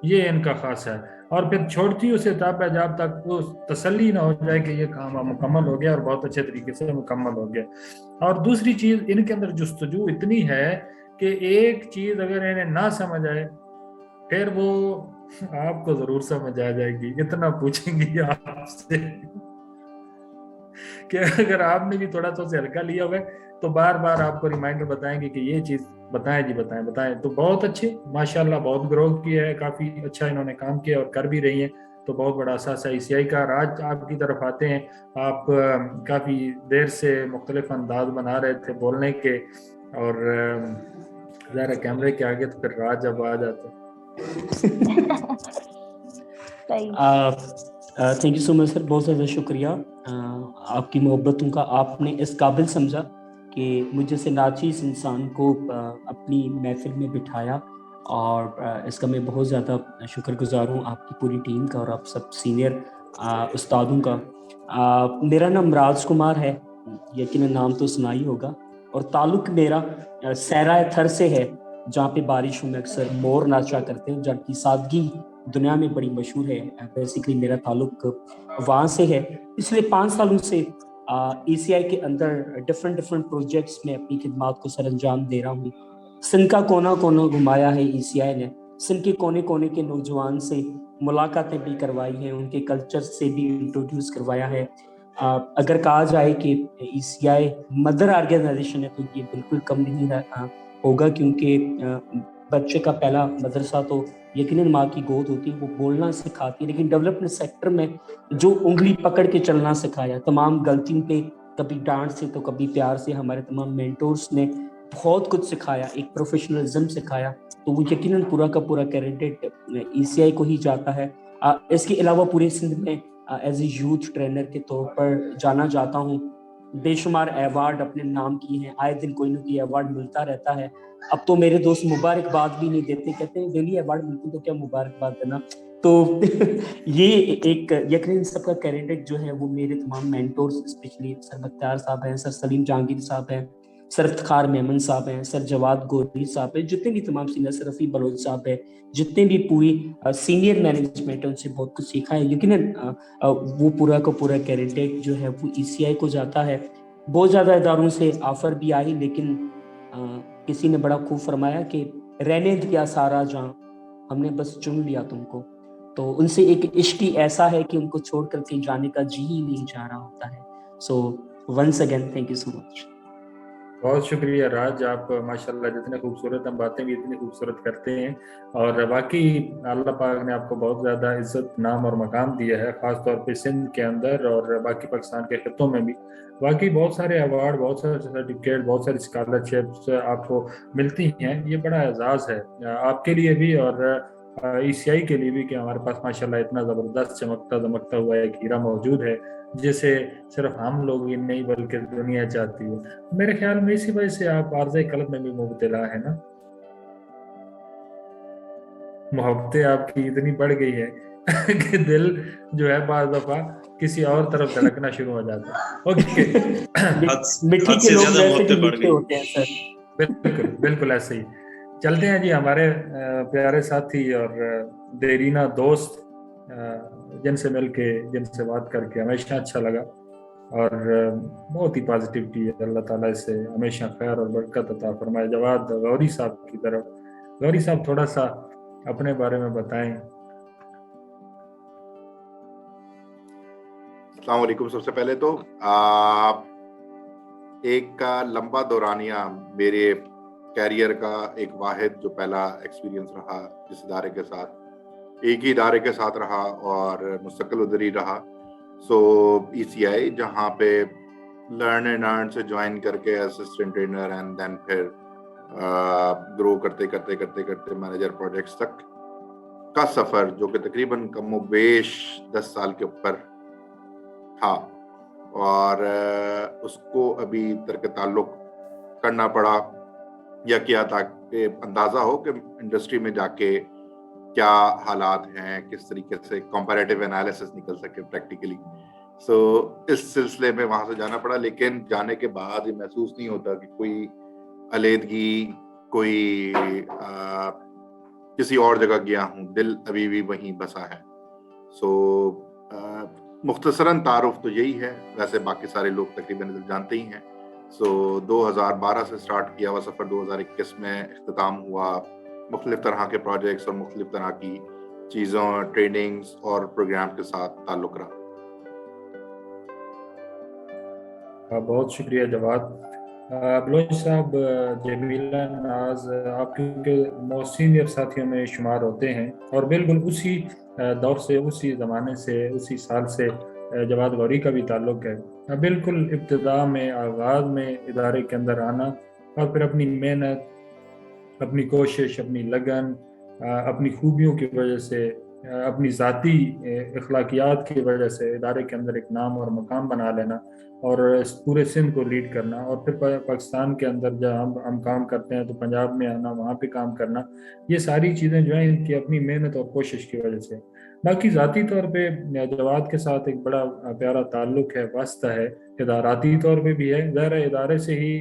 ये इनका खास है। और फिर छोड़ती उसे तब है जब तक वो तसल्ली ना हो जाए कि ये काम मुकम्मल हो गया और बहुत अच्छे तरीके से मुकम्मल हो गया। और दूसरी चीज, इनके अंदर जुस्तजू इतनी है कि एक चीज अगर इन्हें ना समझ आए फिर वो आपको जरूर समझ आ जाएगी, इतना पूछेंगी आपसे कि अगर आपने भी थोड़ा सा हल्का लिया हुआ है तो बार बार आपको रिमाइंडर बताएंगे कि ये चीज बताएं जी, बताएं। तो बहुत अच्छे माशाल्लाह, बहुत ग्रो किया है, काफी अच्छा इन्होंने काम किया और कर भी रही हैं, तो बहुत बड़ा असासा ECI का। आज आपकी तरफ आते हैं, आप काफी देर से मुख्तलिफ अंदाज बना रहे थे बोलने के, और जरा कैमरे के आगे तो फिर राज अब आ जाते। Thank you so much sir, बहुत ज़्यादा शुक्रिया। आपकी मोहब्बतों का आपने इस काबिल समझा कि मुझे से नाचीज़ इंसान को अपनी महफिल में बिठाया, और इसका मैं बहुत ज़्यादा शुक्रगुजार हूँ आपकी पूरी टीम का और आप सब सीनियर उस्तादों का। मेरा नाम राजकुमार है, यकीनन नाम तो सुना ही होगा, और ताल्लुक़ मेरा सहराए थर से है, जहाँ पे बारिशों में अक्सर मोर नाचा करते हैं, जबकि सादगी दुनिया में बड़ी मशहूर है। बेसिकली मेरा ताल्लुक़ वहाँ से है। पिछले 5 सालों से ECI के अंदर डिफरेंट प्रोजेक्ट्स में अपनी खिदमात को सर अंजाम दे रहा हूँ। सिंध का कोना कोना घुमाया है ECI ने, सिंध के कोने कोने के नौजवान से मुलाकातें भी करवाई हैं, उनके कल्चर से भी इंट्रोड्यूस करवाया है। अगर कहा जाए कि ECI मदर ऑर्गेनाइजेशन है तो ये बिल्कुल कम नहीं होगा, क्योंकि बच्चे का पहला मदरसा तो यकीनन माँ की गोद होती है, वो बोलना सिखाती है, लेकिन डेवलपमेंट सेक्टर में जो उंगली पकड़ के चलना सिखाया, तमाम गलतियों पे कभी डांट से तो कभी प्यार से हमारे तमाम मेंटोर्स ने बहुत कुछ सिखाया, एक प्रोफेशनलिज्म सिखाया, तो वो यकीनन पूरा का पूरा क्रेडिट ECI को ही जाता है। इसके अलावा पूरे सिंध में एज ए यूथ ट्रेनर के तौर पर जाना जाता हूँ। बेशुमार अवार्ड अपने नाम किए हैं, आए दिन कोई ना कोई अवार्ड मिलता रहता है। अब तो मेरे दोस्त मुबारकबाद भी नहीं देते, कहते हैं डेली अवार्ड मिलते तो क्या मुबारकबाद देना। तो ये एक यकीनन सबका क्रेडिट जो है वो मेरे तमाम मेंटोर्स, स्पेशली सर बख्तियार साहब हैं, सर सलीम जहांगीर साहब हैं, सर इफ्तिखार मेमन साहब हैं, सर जवाद गौरी साहब हैं, जितने भी तमाम सीनियर, सर रफ़ी बलोच साहब हैं, जितने भी पूरी सीनियर मैनेजमेंट है, उनसे बहुत कुछ सीखा है। यकीनन वो पूरा का पूरा क्रेडिट जो है वो ECI को जाता है। बहुत ज़्यादा इदारों से ऑफर भी आई, लेकिन किसी ने बड़ा खूब फरमाया कि रहने दिया सारा जहां, हमने बस चुन लिया तुमको। तो उनसे एक इश्क ही ऐसा है कि उनको छोड़ करके जाने का जी ही नहीं जा रहा होता है। So once again thank you so much. बहुत शुक्रिया राज, आप माशाल्लाह जितने खूबसूरत हम बातें भी इतनी खूबसूरत करते हैं, और बाकी अल्लाह पाक ने आपको बहुत ज़्यादा इज्जत, नाम और मकाम दिया है, ख़ास तौर पे सिंध के अंदर और बाकी पाकिस्तान के खित्तों में भी। बाकी बहुत सारे अवार्ड, बहुत सारे सर्टिफिकेट, बहुत सारी स्कॉलरशिप्स आपको मिलती हैं, ये बड़ा एजाज़ है आपके लिए भी और ECI के लिए भी कि हमारे पास माशाल्लाह इतना ज़बरदस्त चमकता दमकता हुआ एक हीरा मौजूद है, जिसे सिर्फ हम लोग ही नहीं बल्कि दुनिया चाहती है। मेरे ख्याल में इसी वजह से आप आर्ज़े कल्ब में भी मुब्तला है ना, मोहब्बतें आपकी इतनी बढ़ गई है कि दिल जो है बाज़ दफ़ा किसी और तरफ धड़कना शुरू हो जाता है। ओके, मिट्टी के लोग वैसे भी मीठे होते हैं सर। बिल्कुल ऐसे ही। चलते हैं जी हमारे प्यारे साथी और देरीना दोस्त जिनसे मिलके जिनसे बात करके हमेशा अच्छा लगा और बहुत ही पॉजिटिविटी है। अल्लाह ताला इससे हमेशा खैर और बरकत अता फरमाए। जवाद गौरी साहब की तरफ, गौरी साहब थोड़ा सा अपने बारे में बताएं। अस्सलाम वालेकुम। सबसे पहले तो एक लंबा दौरानिया मेरे कैरियर का एक वाहिद जो पहला एक्सपीरियंस रहा जिस इदारे के साथ, एक ही इदारे के साथ रहा और मुस्तकिल उधर ही रहा, सो ECI, जहाँ पे लर्न एंड अर्न से ज्वाइन करके असिस्टेंट ट्रेनर एंड देन फिर ग्रो करते करते करते करते मैनेजर प्रोजेक्ट्स तक का सफ़र जो कि तकरीबन कमोबेश 10 साल के ऊपर था, और उसको अभी तर्क ताल्लुक करना पड़ा या किया ताकि अंदाज़ा हो कि इंडस्ट्री में जाके क्या हालात हैं, किस तरीके से कंपैरेटिव एनालिसिस निकल सके प्रैक्टिकली। सो इस सिलसिले में वहाँ से जाना पड़ा, लेकिन जाने के बाद ये महसूस नहीं होता कि कोई अलीदगी, कोई किसी और जगह गया हूँ, दिल अभी भी वहीं बसा है। सो मुख्तसरन तारुफ तो यही है, वैसे बाकी सारे लोग तकरीबन जानते ही हैं। सो 2012 से स्टार्ट किया हुआ सफ़र 2021 में इख्तिताम हुआ। मुख्तलिफ तरह के प्रोजेक्ट्स और मुख्तलिफ तरह की चीज़ों, ट्रेनिंग्स और प्रोग्राम के साथ ताल्लुक़ रहा। बहुत शुक्रिया जवाद। बलोच साहब, जमीला नाज, आप क्योंकि मोस्ट सीनियर साथियों में शुमार होते हैं और बिल्कुल उसी दौर से, उसी ज़माने से, उसी साल से जवाद गौरी का भी ताल्लुक़ है। बिल्कुल इब्तिदा में, आगाज़ में इदारे के अंदर आना और फिर अपनी मेहनत, अपनी कोशिश, अपनी लगन, अपनी खूबियों की वजह से, अपनी ज़ाती अखलाकियात की वजह से इदारे के अंदर एक नाम और मकाम बना लेना और पूरे सिंध को लीड करना, और फिर पाकिस्तान के अंदर जब हम काम करते हैं तो पंजाब में आना, वहाँ पे काम करना, ये सारी चीज़ें जो हैं इनकी अपनी मेहनत और कोशिश की वजह से। बाकी ज़ाती तौर पे जवाद के साथ एक बड़ा प्यारा ताल्लुक़ है, वास्ता है, इदाराती तौर पे भी है। ज़ाहिर है इदारे से ही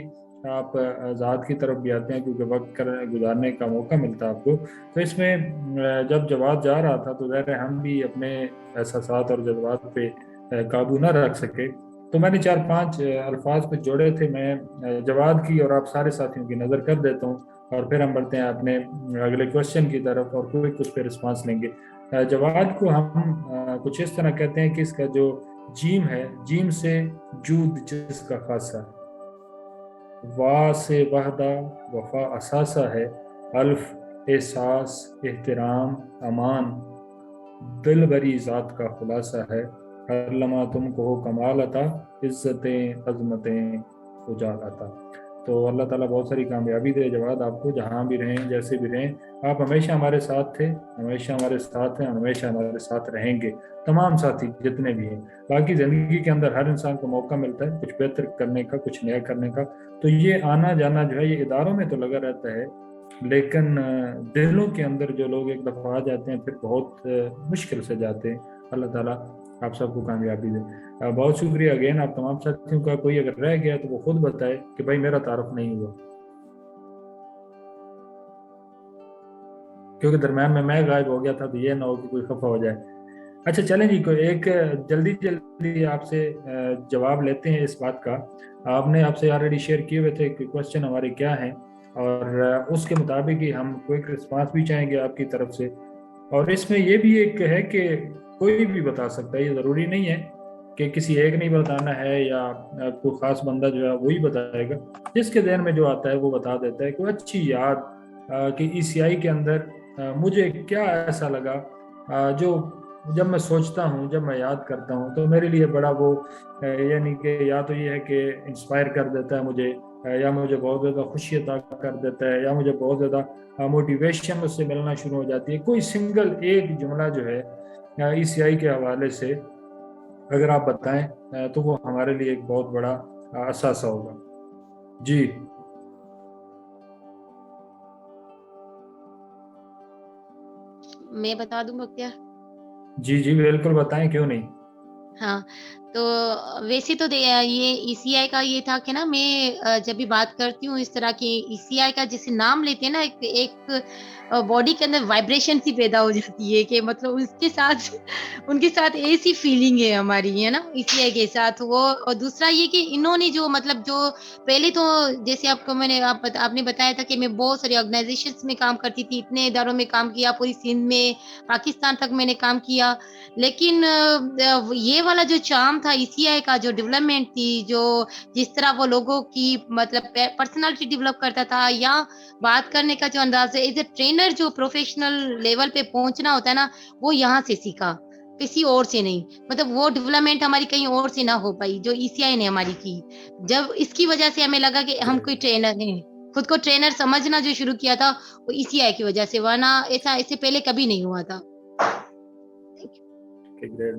आप ज़ात की तरफ भी आते हैं क्योंकि वक्त गुजारने का मौका मिलता है आपको। तो इसमें जब जवाद जा रहा था तो ज़ाहिर है हम भी अपने एहसासात और जज्बात पे काबू ना रख सके, तो मैंने 4-5 अल्फाज कुछ जोड़े थे। मैं जवाद की और आप सारे साथियों की नज़र कर देता हूँ और फिर हम बढ़ते हैं अपने अगले क्वेश्चन की तरफ और कोई उस पर रिस्पॉन्स लेंगे। जवाद को हम कुछ इस तरह कहते हैं कि इसका जो जीम है, जीम से जूद जिसका खासा है, वा से वहदा वफा असासा है, अल्फ एहसास एहतराम अमान दिल भरी ज़ात का खुलासा है, हर लम्हा तुमको हो कमाल अता इज़्ज़तें अज़मतें उजाल अता। तो अल्लाह ताला बहुत सारी कामयाबी दे जवाद आपको, जहाँ भी रहें, जैसे भी रहें। आप हमेशा हमारे साथ थे, हमेशा हमारे साथ हैं, हमेशा हमारे साथ रहेंगे, तमाम साथी जितने भी हैं। बाकी ज़िंदगी के अंदर हर इंसान को मौका मिलता है कुछ बेहतर करने का, कुछ नया करने का। तो ये आना जाना जो है ये इदारों में तो लगा रहता है, लेकिन दिलों के अंदर जो लोग एक दफ़ा आ जाते हैं फिर बहुत मुश्किल से जाते हैं। अल्लाह ताला आप सबको कामयाबी दे। बहुत शुक्रिया अगेन आप तमाम साथियों का। कोई अगर रह गया तो वो खुद बताए कि भाई मेरा तारुफ नहीं हुआ, क्योंकि दरम्यान में मैं गायब हो गया था तो ये ना हो कि कोई खफा हो जाए। अच्छा चलें जी, कोई एक जल्दी आपसे जवाब लेते हैं इस बात का। आपने आपसे ऑलरेडी शेयर किए हुए थे कि क्वेश्चन हमारे क्या हैं और उसके मुताबिक ही हम क्विक रिस्पांस भी चाहेंगे आपकी तरफ से। और इसमें ये भी एक है कि कोई भी बता सकता है, ये ज़रूरी नहीं है कि किसी एक नहीं बताना है या कोई ख़ास बंदा जो है वही बताएगा, जिसके ज़हन में जो आता है वो बता देता है। कोई अच्छी याद कि ECI के अंदर मुझे क्या ऐसा लगा जो जब मैं सोचता हूँ, जब मैं याद करता हूँ तो मेरे लिए बड़ा वो यानी कि या तो ये है कि इंस्पायर कर देता है मुझे, या मुझे बहुत ज़्यादा खुशी अता कर देता है, या मुझे बहुत ज़्यादा मोटिवेशन उससे मिलना शुरू हो जाती है। कोई सिंगल एक जुमला जो है ECI के हवाले से अगर आप बताएं तो वो हमारे लिए एक बहुत बड़ा असासा होगा। जी मैं बता दूं बख्तियार? जी बिल्कुल बताएं, क्यों नहीं। हाँ, تو ویسے تو یہ ECI کا یہ تھا کہ نا میں جب بھی بات کرتی ہوں اس طرح کی ECI کا جیسے نام لیتے ہیں نا ایک باڈی کے اندر وائبریشن سی پیدا ہو جاتی ہے کہ مطلب ان کے ساتھ ایسی فیلنگ ہے ہماری ہے نا ECI کے ساتھ وہ. اور دوسرا یہ کہ انہوں نے جو مطلب جو پہلے تو جیسے آپ نے بتایا تھا کہ میں بہت ساری آرگنائزیشنز میں کام کرتی تھی, اتنے اداروں میں کام کیا, پوری سندھ میں, پاکستان تک میں نے کام کیا, لیکن یہ والا جو چارم تھا ECI کا, جو ڈیولپمنٹ تھی, جو جس طرح وہ لوگوں کی مطلب پرسنالٹی ڈیولپ کرتا تھا یا بات کرنے کا جو انداز ہے, ایز اے ٹرینر جو پروفیشنل لیول پہ پہنچنا ہوتا ہے نا, وہ یہاں سے سیکھا, کسی اور سے نہیں. مطلب وہ ڈیولپمنٹ ہماری کہیں اور سے نہ ہو پائی جو ECI نے ہماری کی. جب اس کی وجہ سے ہمیں لگا کہ ہم کوئی ٹرینر ہیں, خود کو ٹرینر سمجھنا جو شروع کیا تھا وہ ECI کی وجہ سے, ورنہ ایسا اس سے پہلے کبھی نہیں ہوا تھا.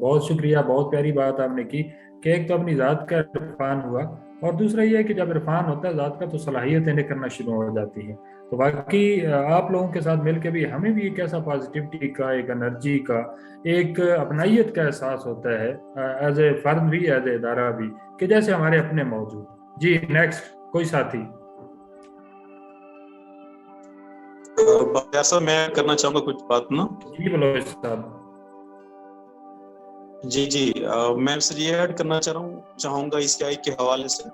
بہت شکریہ, بہت پیاری بات آپ نے کی کہ ایک تو اپنی ذات کا عرفان ہوا, اور دوسرا یہ ہے کہ جب عرفان ہوتا ہے ذات کا تو صلاحیتیں نکلنا شروع ہو جاتی ہیں. تو باقی آپ لوگوں کے ساتھ مل کے بھی ہمیں بھی ایک ایسا پازیٹیوٹی کا, ایک انرجی کا, ایک اپنائیت کا احساس ہوتا ہے ایز اے فرد بھی, ایز اے ادارہ بھی, کہ جیسے ہمارے اپنے موجود. جی نیکسٹ کوئی ساتھی. بختیار صاحب میں کرنا چاہوں گا کچھ بات نا. جی بلوچ صاحب. جی میں سر یہ ایڈ کرنا چاہوں گا ECI کے حوالے سے.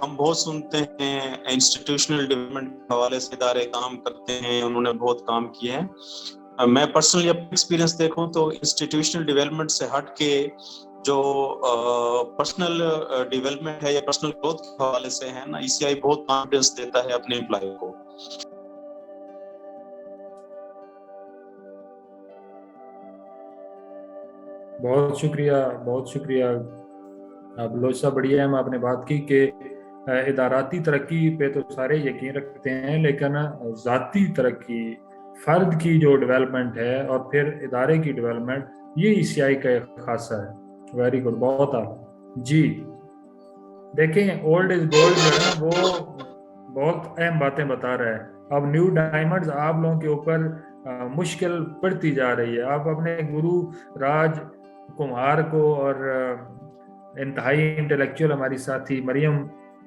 ہم بہت سنتے ہیں انسٹیٹیوشنل ڈیولپمنٹ کے حوالے سے ادارے کام کرتے ہیں, انہوں نے بہت کام کیے ہیں. میں پرسنلی اپنا ایکسپیرینس دیکھوں تو انسٹیٹیوشنل ڈیولپمنٹ سے ہٹ کے جو پرسنل ڈیولپمنٹ ہے یا پرسنل گروتھ کے حوالے سے ہے نا, ECI بہت کانفیڈنس دیتا ہے اپنے امپلائی کو. بہت شکریہ, بہت شکریہ بلوچ صاحب. بڑھیا ہے, آپ نے بات کی کہ اداراتی ترقی پہ تو سارے یقین رکھتے ہیں, لیکن ذاتی ترقی, فرد کی جو ڈیولپمنٹ ہے اور پھر ادارے کی ڈیولپمنٹ, یہ ECI کا ایک خاصہ ہے. ویری گڈ, بہت آپ. جی دیکھیں اولڈ از گولڈ جو ہے نا وہ بہت اہم باتیں بتا رہا ہے. اب نیو ڈائمنڈز آپ لوگوں کے اوپر مشکل پڑتی جا رہی ہے. آپ اپنے گرو راج کمار کو اور انتہائی انٹلیکچوئل ہماری ساتھی مریم,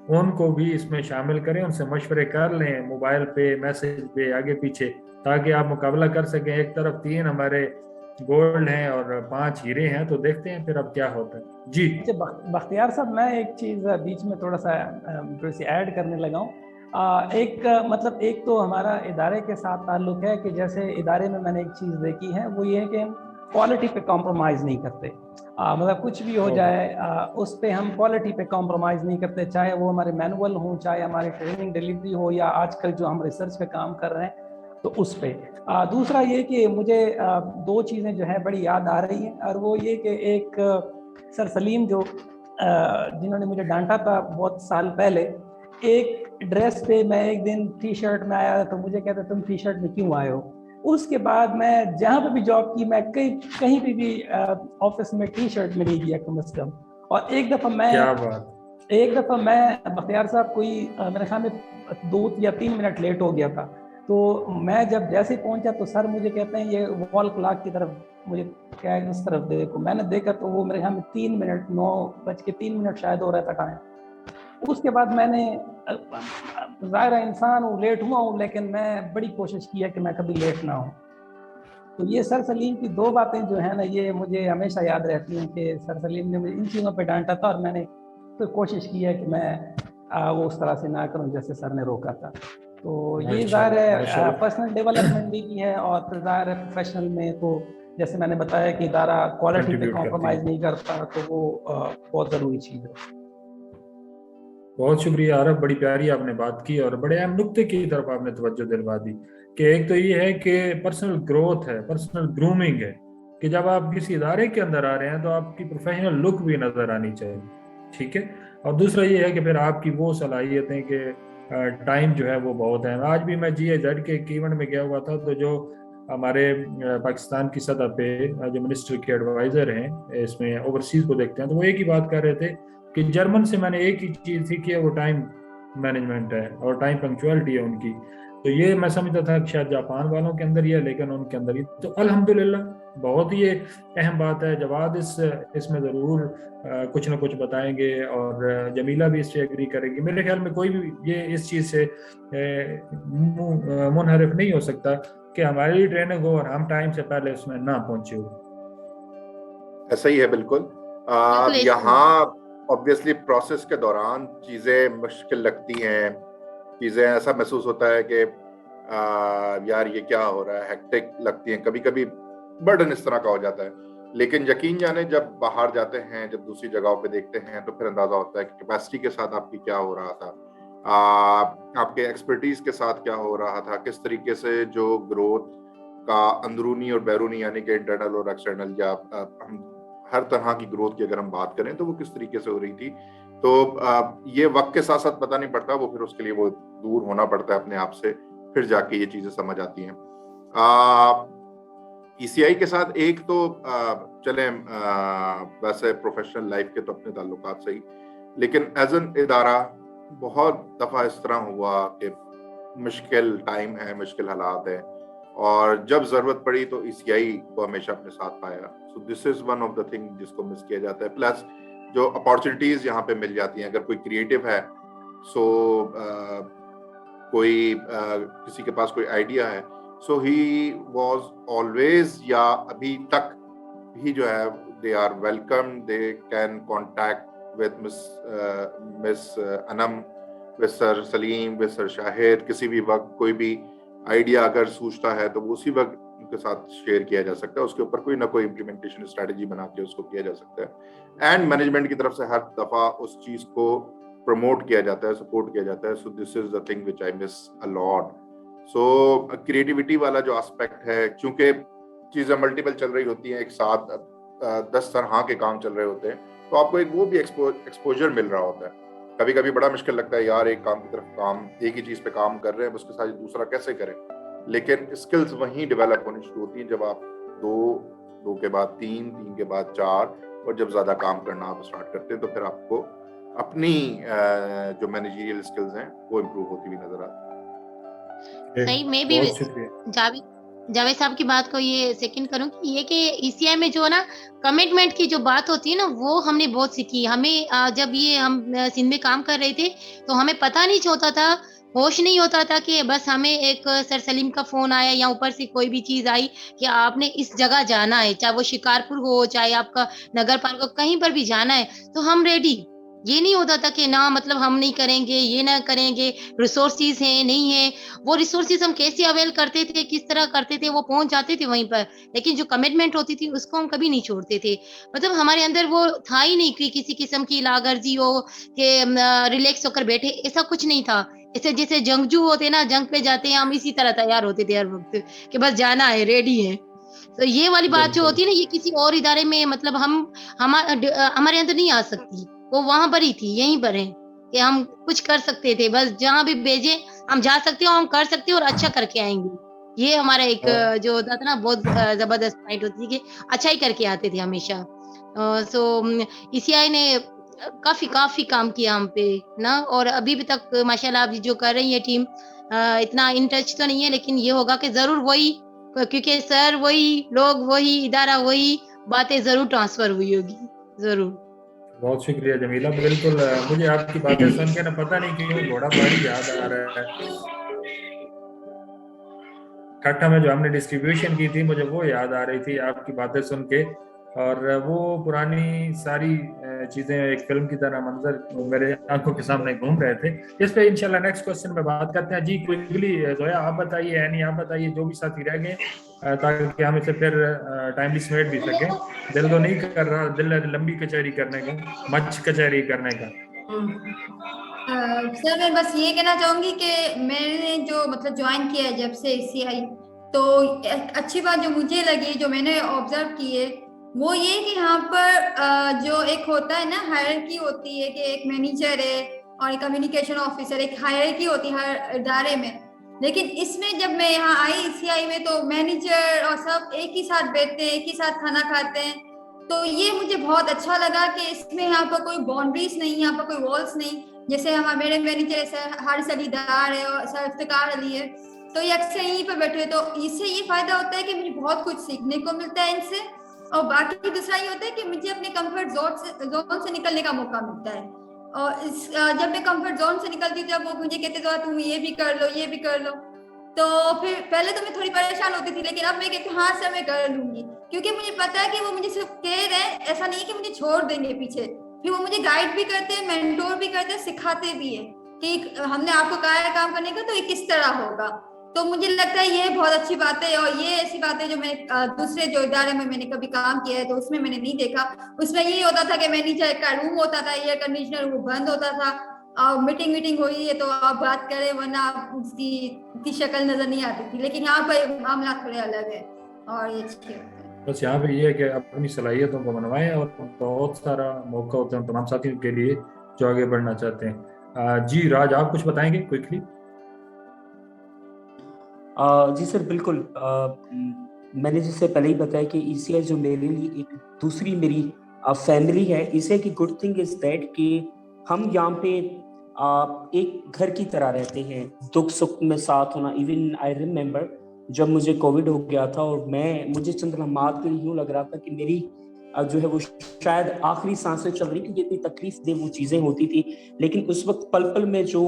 ان کو بھی اس میں شامل کریں, ان سے مشورے کر لیں موبائل پہ, میسج پہ, آگے پیچھے, تاکہ آپ مقابلہ کر سکیں. ایک طرف 3 ہمارے گولڈ ہیں اور 5 ہیرے ہیں, تو دیکھتے ہیں پھر اب کیا ہوتا ہے. جی بختیار صاحب, میں ایک چیز بیچ میں تھوڑا سی ایڈ کرنے لگا ہوں. ایک تو ہمارا ادارے کے ساتھ تعلق ہے کہ جیسے ادارے میں نے ایک چیز دیکھی ہے, وہ یہ ہے کہ ہم کوالٹی پہ کمپرومائز نہیں کرتے. مطلب کچھ بھی ہو جائے اس پہ ہم کوالٹی پہ کمپرومائز نہیں کرتے, چاہے وہ ہمارے مینول ہوں, چاہے ہماری ٹریننگ ڈلیوری ہو, یا آج کل جو ہم ریسرچ پہ کام کر رہے ہیں تو اس پہ. دوسرا یہ کہ مجھے 2 چیزیں جو ہیں بڑی یاد آ رہی ہیں, اور وہ یہ کہ ایک سر سلیم جو جنہوں نے مجھے ڈانٹا تھا بہت سال پہلے, ایک ڈریس پہ میں ایک دن ٹی شرٹ میں آیا تو مجھے کہتے تم ٹی شرٹ میں کیوں آئے ہو. اس کے بعد میں جہاں پہ بھی جاب کی, میں کہیں پہ بھی آفس میں ٹی شرٹ میں نہیں گیا کم از کم. اور ایک دفعہ میں بختیار صاحب کوئی میرے خیال میں 2 یا 3 منٹ لیٹ ہو گیا تھا. تو میں جب جیسے پہنچا تو سر مجھے کہتے ہیں یہ وال کلاک کی طرف, مجھے کیا ہے اس طرف دیکھو. میں نے دیکھا تو وہ میرے خیال میں 3 منٹ 9:03 شاید ہو رہا تھا ٹائم. اس کے بعد میں نے, ظاہر انسان ہوں, لیٹ ہوا ہوں, لیکن میں بڑی کوشش کی ہے کہ میں کبھی لیٹ نہ ہوں. تو یہ سر سلیم کی 2 باتیں جو ہیں نا, یہ مجھے ہمیشہ یاد رہتی ہیں کہ سر سلیم نے مجھے ان چیزوں پہ ڈانٹا تھا, اور میں نے تو کوشش کی ہے کہ میں وہ اس طرح سے نہ کروں جیسے سر نے روکا تھا. تو یہ ظاہر ہے پرسنل ڈیولپمنٹ بھی ہے, اور پھر ظاہر ہے پروفیشنل میں تو جیسے میں نے بتایا کہ ادارہ کوالٹی پہ کمپرومائز نہیں کرتا, تو وہ بہت ضروری چیز ہے. بہت شکریہ عارف, بڑی پیاری آپ نے بات کی, اور بڑے اہم نقطے کی طرف آپ نے توجہ دلوا دی کہ ایک تو یہ ہے کہ پرسنل گروتھ ہے, پرسنل گرومنگ ہے, کہ جب آپ کسی ادارے کے اندر آ رہے ہیں تو آپ کی پروفیشنل لک بھی نظر آنی چاہیے, ٹھیک ہے. اور دوسرا یہ ہے کہ پھر آپ کی وہ صلاحیتیں کہ ٹائم جو ہے وہ بہت ہے. آج بھی میں GIZ کے ایک ایونٹ میں گیا ہوا تھا, تو جو ہمارے پاکستان کی سطح پہ جو منسٹر کے ایڈوائزر ہیں, اس میں اوورسیز کو دیکھتے ہیں, تو وہ ایک ہی بات کر رہے تھے کہ جرمن سے میں نے ایک ہی چیز سیکھی ہے, وہ ٹائم مینجمنٹ ہے اور ٹائم پنکچوالٹی ہے ان کی. تو یہ میں سمجھتا تھا کہ شاید جاپان والوں کے اندر ہی ہے, لیکن ان کے اندر ہی. تو الحمدللہ बहुत ही अहम बात है। जवाद इसमें ज़रूर कुछ ना कुछ बताएंगे और जमीला भी इससे एग्री करेगी। मेरे ख्याल में कोई भी ये इस चीज़ से मुनहरिफ नहीं हो सकता कि हमारी ट्रेनिंग हो और हम टाइम से पहले उसमें ना पहुंचे हो। ऐसा ही है बिल्कुल। यहाँ ऑब्वियसली प्रोसेस के दौरान चीज़ें मुश्किल लगती हैं, चीज़ें ऐसा महसूस होता है कि यार ये क्या हो रहा है, हेक्टिक लगती हैं, कभी कभी बर्डन इस तरह का हो जाता है। लेकिन यकीन जाने जब बाहर जाते हैं, जब दूसरी जगहों पे देखते हैं, तो फिर अंदाजा होता है कि कैपेसिटी के साथ आपकी क्या हो रहा था, आपके एक्सपर्टीज के साथ क्या हो रहा था, किस तरीके से जो ग्रोथ का अंदरूनी और बैरूनी यानी कि इंटरनल और एक्सटर्नल, या हम हर तरह की ग्रोथ की अगर हम बात करें तो वो किस तरीके से हो रही थी। तो ये वक्त के साथ साथ पता नहीं पड़ता, वो फिर उसके लिए वो दूर होना पड़ता है अपने आप से, फिर जाके ये चीजें समझ आती हैं। ECI के साथ एक तो चले वैसे प्रोफेशनल लाइफ के तो अपने ताल्लुकात सही, लेकिन एज एन इदारा बहुत दफा इस तरह हुआ कि मुश्किल टाइम है, मुश्किल हालात है, और जब जरूरत पड़ी तो ECI को हमेशा अपने साथ पाया। So this is one of the thing जिसको मिस किया जाता है। प्लस जो अपॉर्चुनिटीज यहाँ पे मिल जाती हैं, अगर कोई क्रिएटिव है, सो कोई किसी के पास कोई आइडिया है, सो ही वाज ऑलवेज, या अभी तक भी जो है, they are welcome, they can contact with miss Anam, with sir Salim, with sir Shahid. किसी भी वक्त कोई भी आइडिया अगर सूझता है तो वो उसी वक्त उनके साथ शेयर किया जा सकता है, उसके ऊपर कोई ना कोई इम्प्लीमेंटेशन स्ट्रेटजी बना के उसको किया जा सकता है, एंड मैनेजमेंट की तरफ से हर दफा उस चीज को प्रमोट किया जाता है, सपोर्ट किया जाता है। So this is the thing which I miss a lot. So creativity वाला जो एस्पेक्ट है, क्योंकि चीजें मल्टीपल चल रही होती हैं, एक साथ 10 तरह के काम चल रहे होते हैं, तो आपको एक वो भी एक्सपोजर मिल रहा होता है। कभी कभी बड़ा मुश्किल लगता है, यार एक काम की तरफ काम, एक ही चीज पे काम कर रहे हैं, उसके साथ दूसरा कैसे करें। लेकिन स्किल्स वहीं डेवलप होनी शुरू होती हैं जब आप 2 के बाद 3 के बाद 4, और जब ज्यादा काम करना आप स्टार्ट करते हैं, तो फिर आपको अपनी जो मैनेजरियल स्किल्स हैं वो इम्प्रूव होती हुई नजर आती है। सही, मैं भी जावेद साहब की बात को ये सेकंड करूं कि ये कि ECI में जो ना कमिटमेंट की जो बात होती है ना, वो हमने बहुत सीखी। हमें जब ये हम सिंध में काम कर रहे थे तो हमें पता नहीं होता था, होश नहीं होता था कि बस हमें एक सर सलीम का फोन आया या ऊपर से कोई भी चीज आई कि आपने इस जगह जाना है, चाहे वो शिकारपुर हो, चाहे आपका नगर पार्क हो, कहीं पर भी जाना है तो हम रेडी। ये नहीं होता था कि ना मतलब हम नहीं करेंगे, ये ना करेंगे, रिसोर्सेज हैं नहीं है। वो रिसोर्सेज हम कैसे अवेल करते थे, किस तरह करते थे, वो पहुंच जाते थे वहीं पर, लेकिन जो कमिटमेंट होती थी उसको हम कभी नहीं छोड़ते थे। मतलब हमारे अंदर वो था ही नहीं कि किसी किस्म की लागर्जी हो कि रिलैक्स होकर बैठे, ऐसा कुछ नहीं था। ऐसे जैसे जंगजू होते ना, जंग पे जाते हैं, हम इसी तरह तैयार होते थे हर वक्त कि बस जाना है, रेडी है। तो ये वाली बात जो होती है ना, ये किसी और इदारे में मतलब हमारे अंदर नहीं आ सकती। वो वहां पर ही थी, यहीं पर है कि हम कुछ कर सकते थे, बस जहां भी भेजे हम जा सकते हैं, हम कर सकते हैं और अच्छा करके आएंगे। ये हमारा एक जो होता था ना, बहुत जबरदस्त पॉइंट होती थी कि अच्छा ही करके आते थे हमेशा। सो ECI ने काफी काम किया हम पे ना, और अभी भी तक माशाल्लाह अभी जो कर रही है टीम, इतना इन टच तो नहीं है, लेकिन ये होगा कि जरूर वही, क्योंकि सर वही, लोग वही, इदारा वही, बातें जरूर ट्रांसफर हुई होगी जरूर। बहुत शुक्रिया जमीला। बिल्कुल, मुझे आपकी बातें सुन के ना पता नहीं क्यों घोड़ा पहाड़ी याद आ रहा है। ठाठा में जो हमने डिस्ट्रीब्यूशन की थी, मुझे वो याद आ रही थी आपकी बातें सुन के, और वो पुरानी सारी चीजें एक फिल्म की तरह मंजर मेरे आंखों के सामने घूम रहे थे। इस पे इंशाल्लाह नेक्स्ट क्वेश्चन में बात करते हैं। जी क्विकली जोया आप बताइए, यानी आप बताइए, जो भी साथी रह गए, ताकि हम इसे फिर टाइमली समेट भी सकें। दिल तो नहीं कर रहा, दिल लंबी कचहरी करने का, मच कचहरी करने का। सर मैं बस ये कहना चाहूंगी कि मैंने जो मतलब ज्वाइन किया है जब से ECI, तो अच्छी बात जो मुझे लगी, जो मैंने ऑब्जर्व की है, वो ये कि यहाँ पर जो एक होता है ना, हायरार्की होती है कि एक मैनेजर है और एक कम्युनिकेशन ऑफिसर, एक हायरार्की होती है हर इदारे में। लेकिन इसमें जब मैं यहाँ आई ECI में, तो मैनेजर और सब एक ही साथ बैठते हैं, एक ही साथ खाना खाते हैं। तो ये मुझे बहुत अच्छा लगा कि इसमें यहाँ पर कोई बाउंड्रीज नहीं, यहाँ पर कोई वॉल्स नहीं। जैसे मेरे मैनेजर सर हारिस अली डार है और सर इफ्तिकार अली है, तो ये अक्सर यहीं पर बैठे, तो इससे ये फायदा होता है कि मुझे बहुत कुछ सीखने को मिलता है इनसे, और बाकी दूसरा ये होता है कि मुझे अपने कंफर्ट जोन से निकलने का मौका मिलता है। और जब मैं कंफर्ट जोन से निकलती हूँ, जब वो मुझे कहते तो तुम ये भी कर लो, ये भी कर लो, तो फिर पहले तो मैं थोड़ी परेशान होती थी, लेकिन अब मैं कहती हूँ हाँ सर मैं कर लूंगी, क्योंकि मुझे पता है कि वो मुझे सिर्फ कह रहे हैं, ऐसा नहीं है कि मुझे छोड़ देंगे पीछे। फिर वो मुझे गाइड भी करते हैं, मेंटोर भी करते हैं, सिखाते भी है कि हमने आपको कहा है काम करने का, तो ये किस तरह होगा। तो मुझे लगता है ये बहुत अच्छी बात है, और ये ऐसी बात है जो मैं दूसरे जो इदारे में मैंने कभी काम किया है तो उसमें मैंने नहीं देखा। उसमें ये होता था कि मैं नीचे का रूम होता था, एयर कंडीशनर वो बंद होता था, और मीटिंग हो रही है तो आप बात करें, वरना उसकी इतनी शक्ल नजर नहीं आती थी। लेकिन यहाँ पर मामला थोड़े अलग है, और ये अच्छी होता है। बस यहाँ पे ये है कि अपनी सलाहियतों को मनवाएं, और बहुत सारा मौका होता है तमाम साथियों के लिए जो आगे बढ़ना चाहते हैं। जी राज, आप कुछ बताएंगे क्विकली? जी सर बिल्कुल। मैंने जिससे पहले ही बताया कि ECI जो मेरे लिए एक दूसरी मेरी फैमिली है। ECI की गुड थिंग इज दैट कि हम यहाँ पे एक घर की तरह रहते हैं, दुख सुख में साथ होना। इवन आई रिमेम्बर जब मुझे कोविड हो गया था और मुझे चंद लम्हात के लिए यूँ लग रहा था कि मेरी जो है वो शायद आखिरी सांसें चल रही, क्योंकि इतनी तकलीफ दे वो चीज़ें होती थी। लेकिन उस वक्त पल पल में जो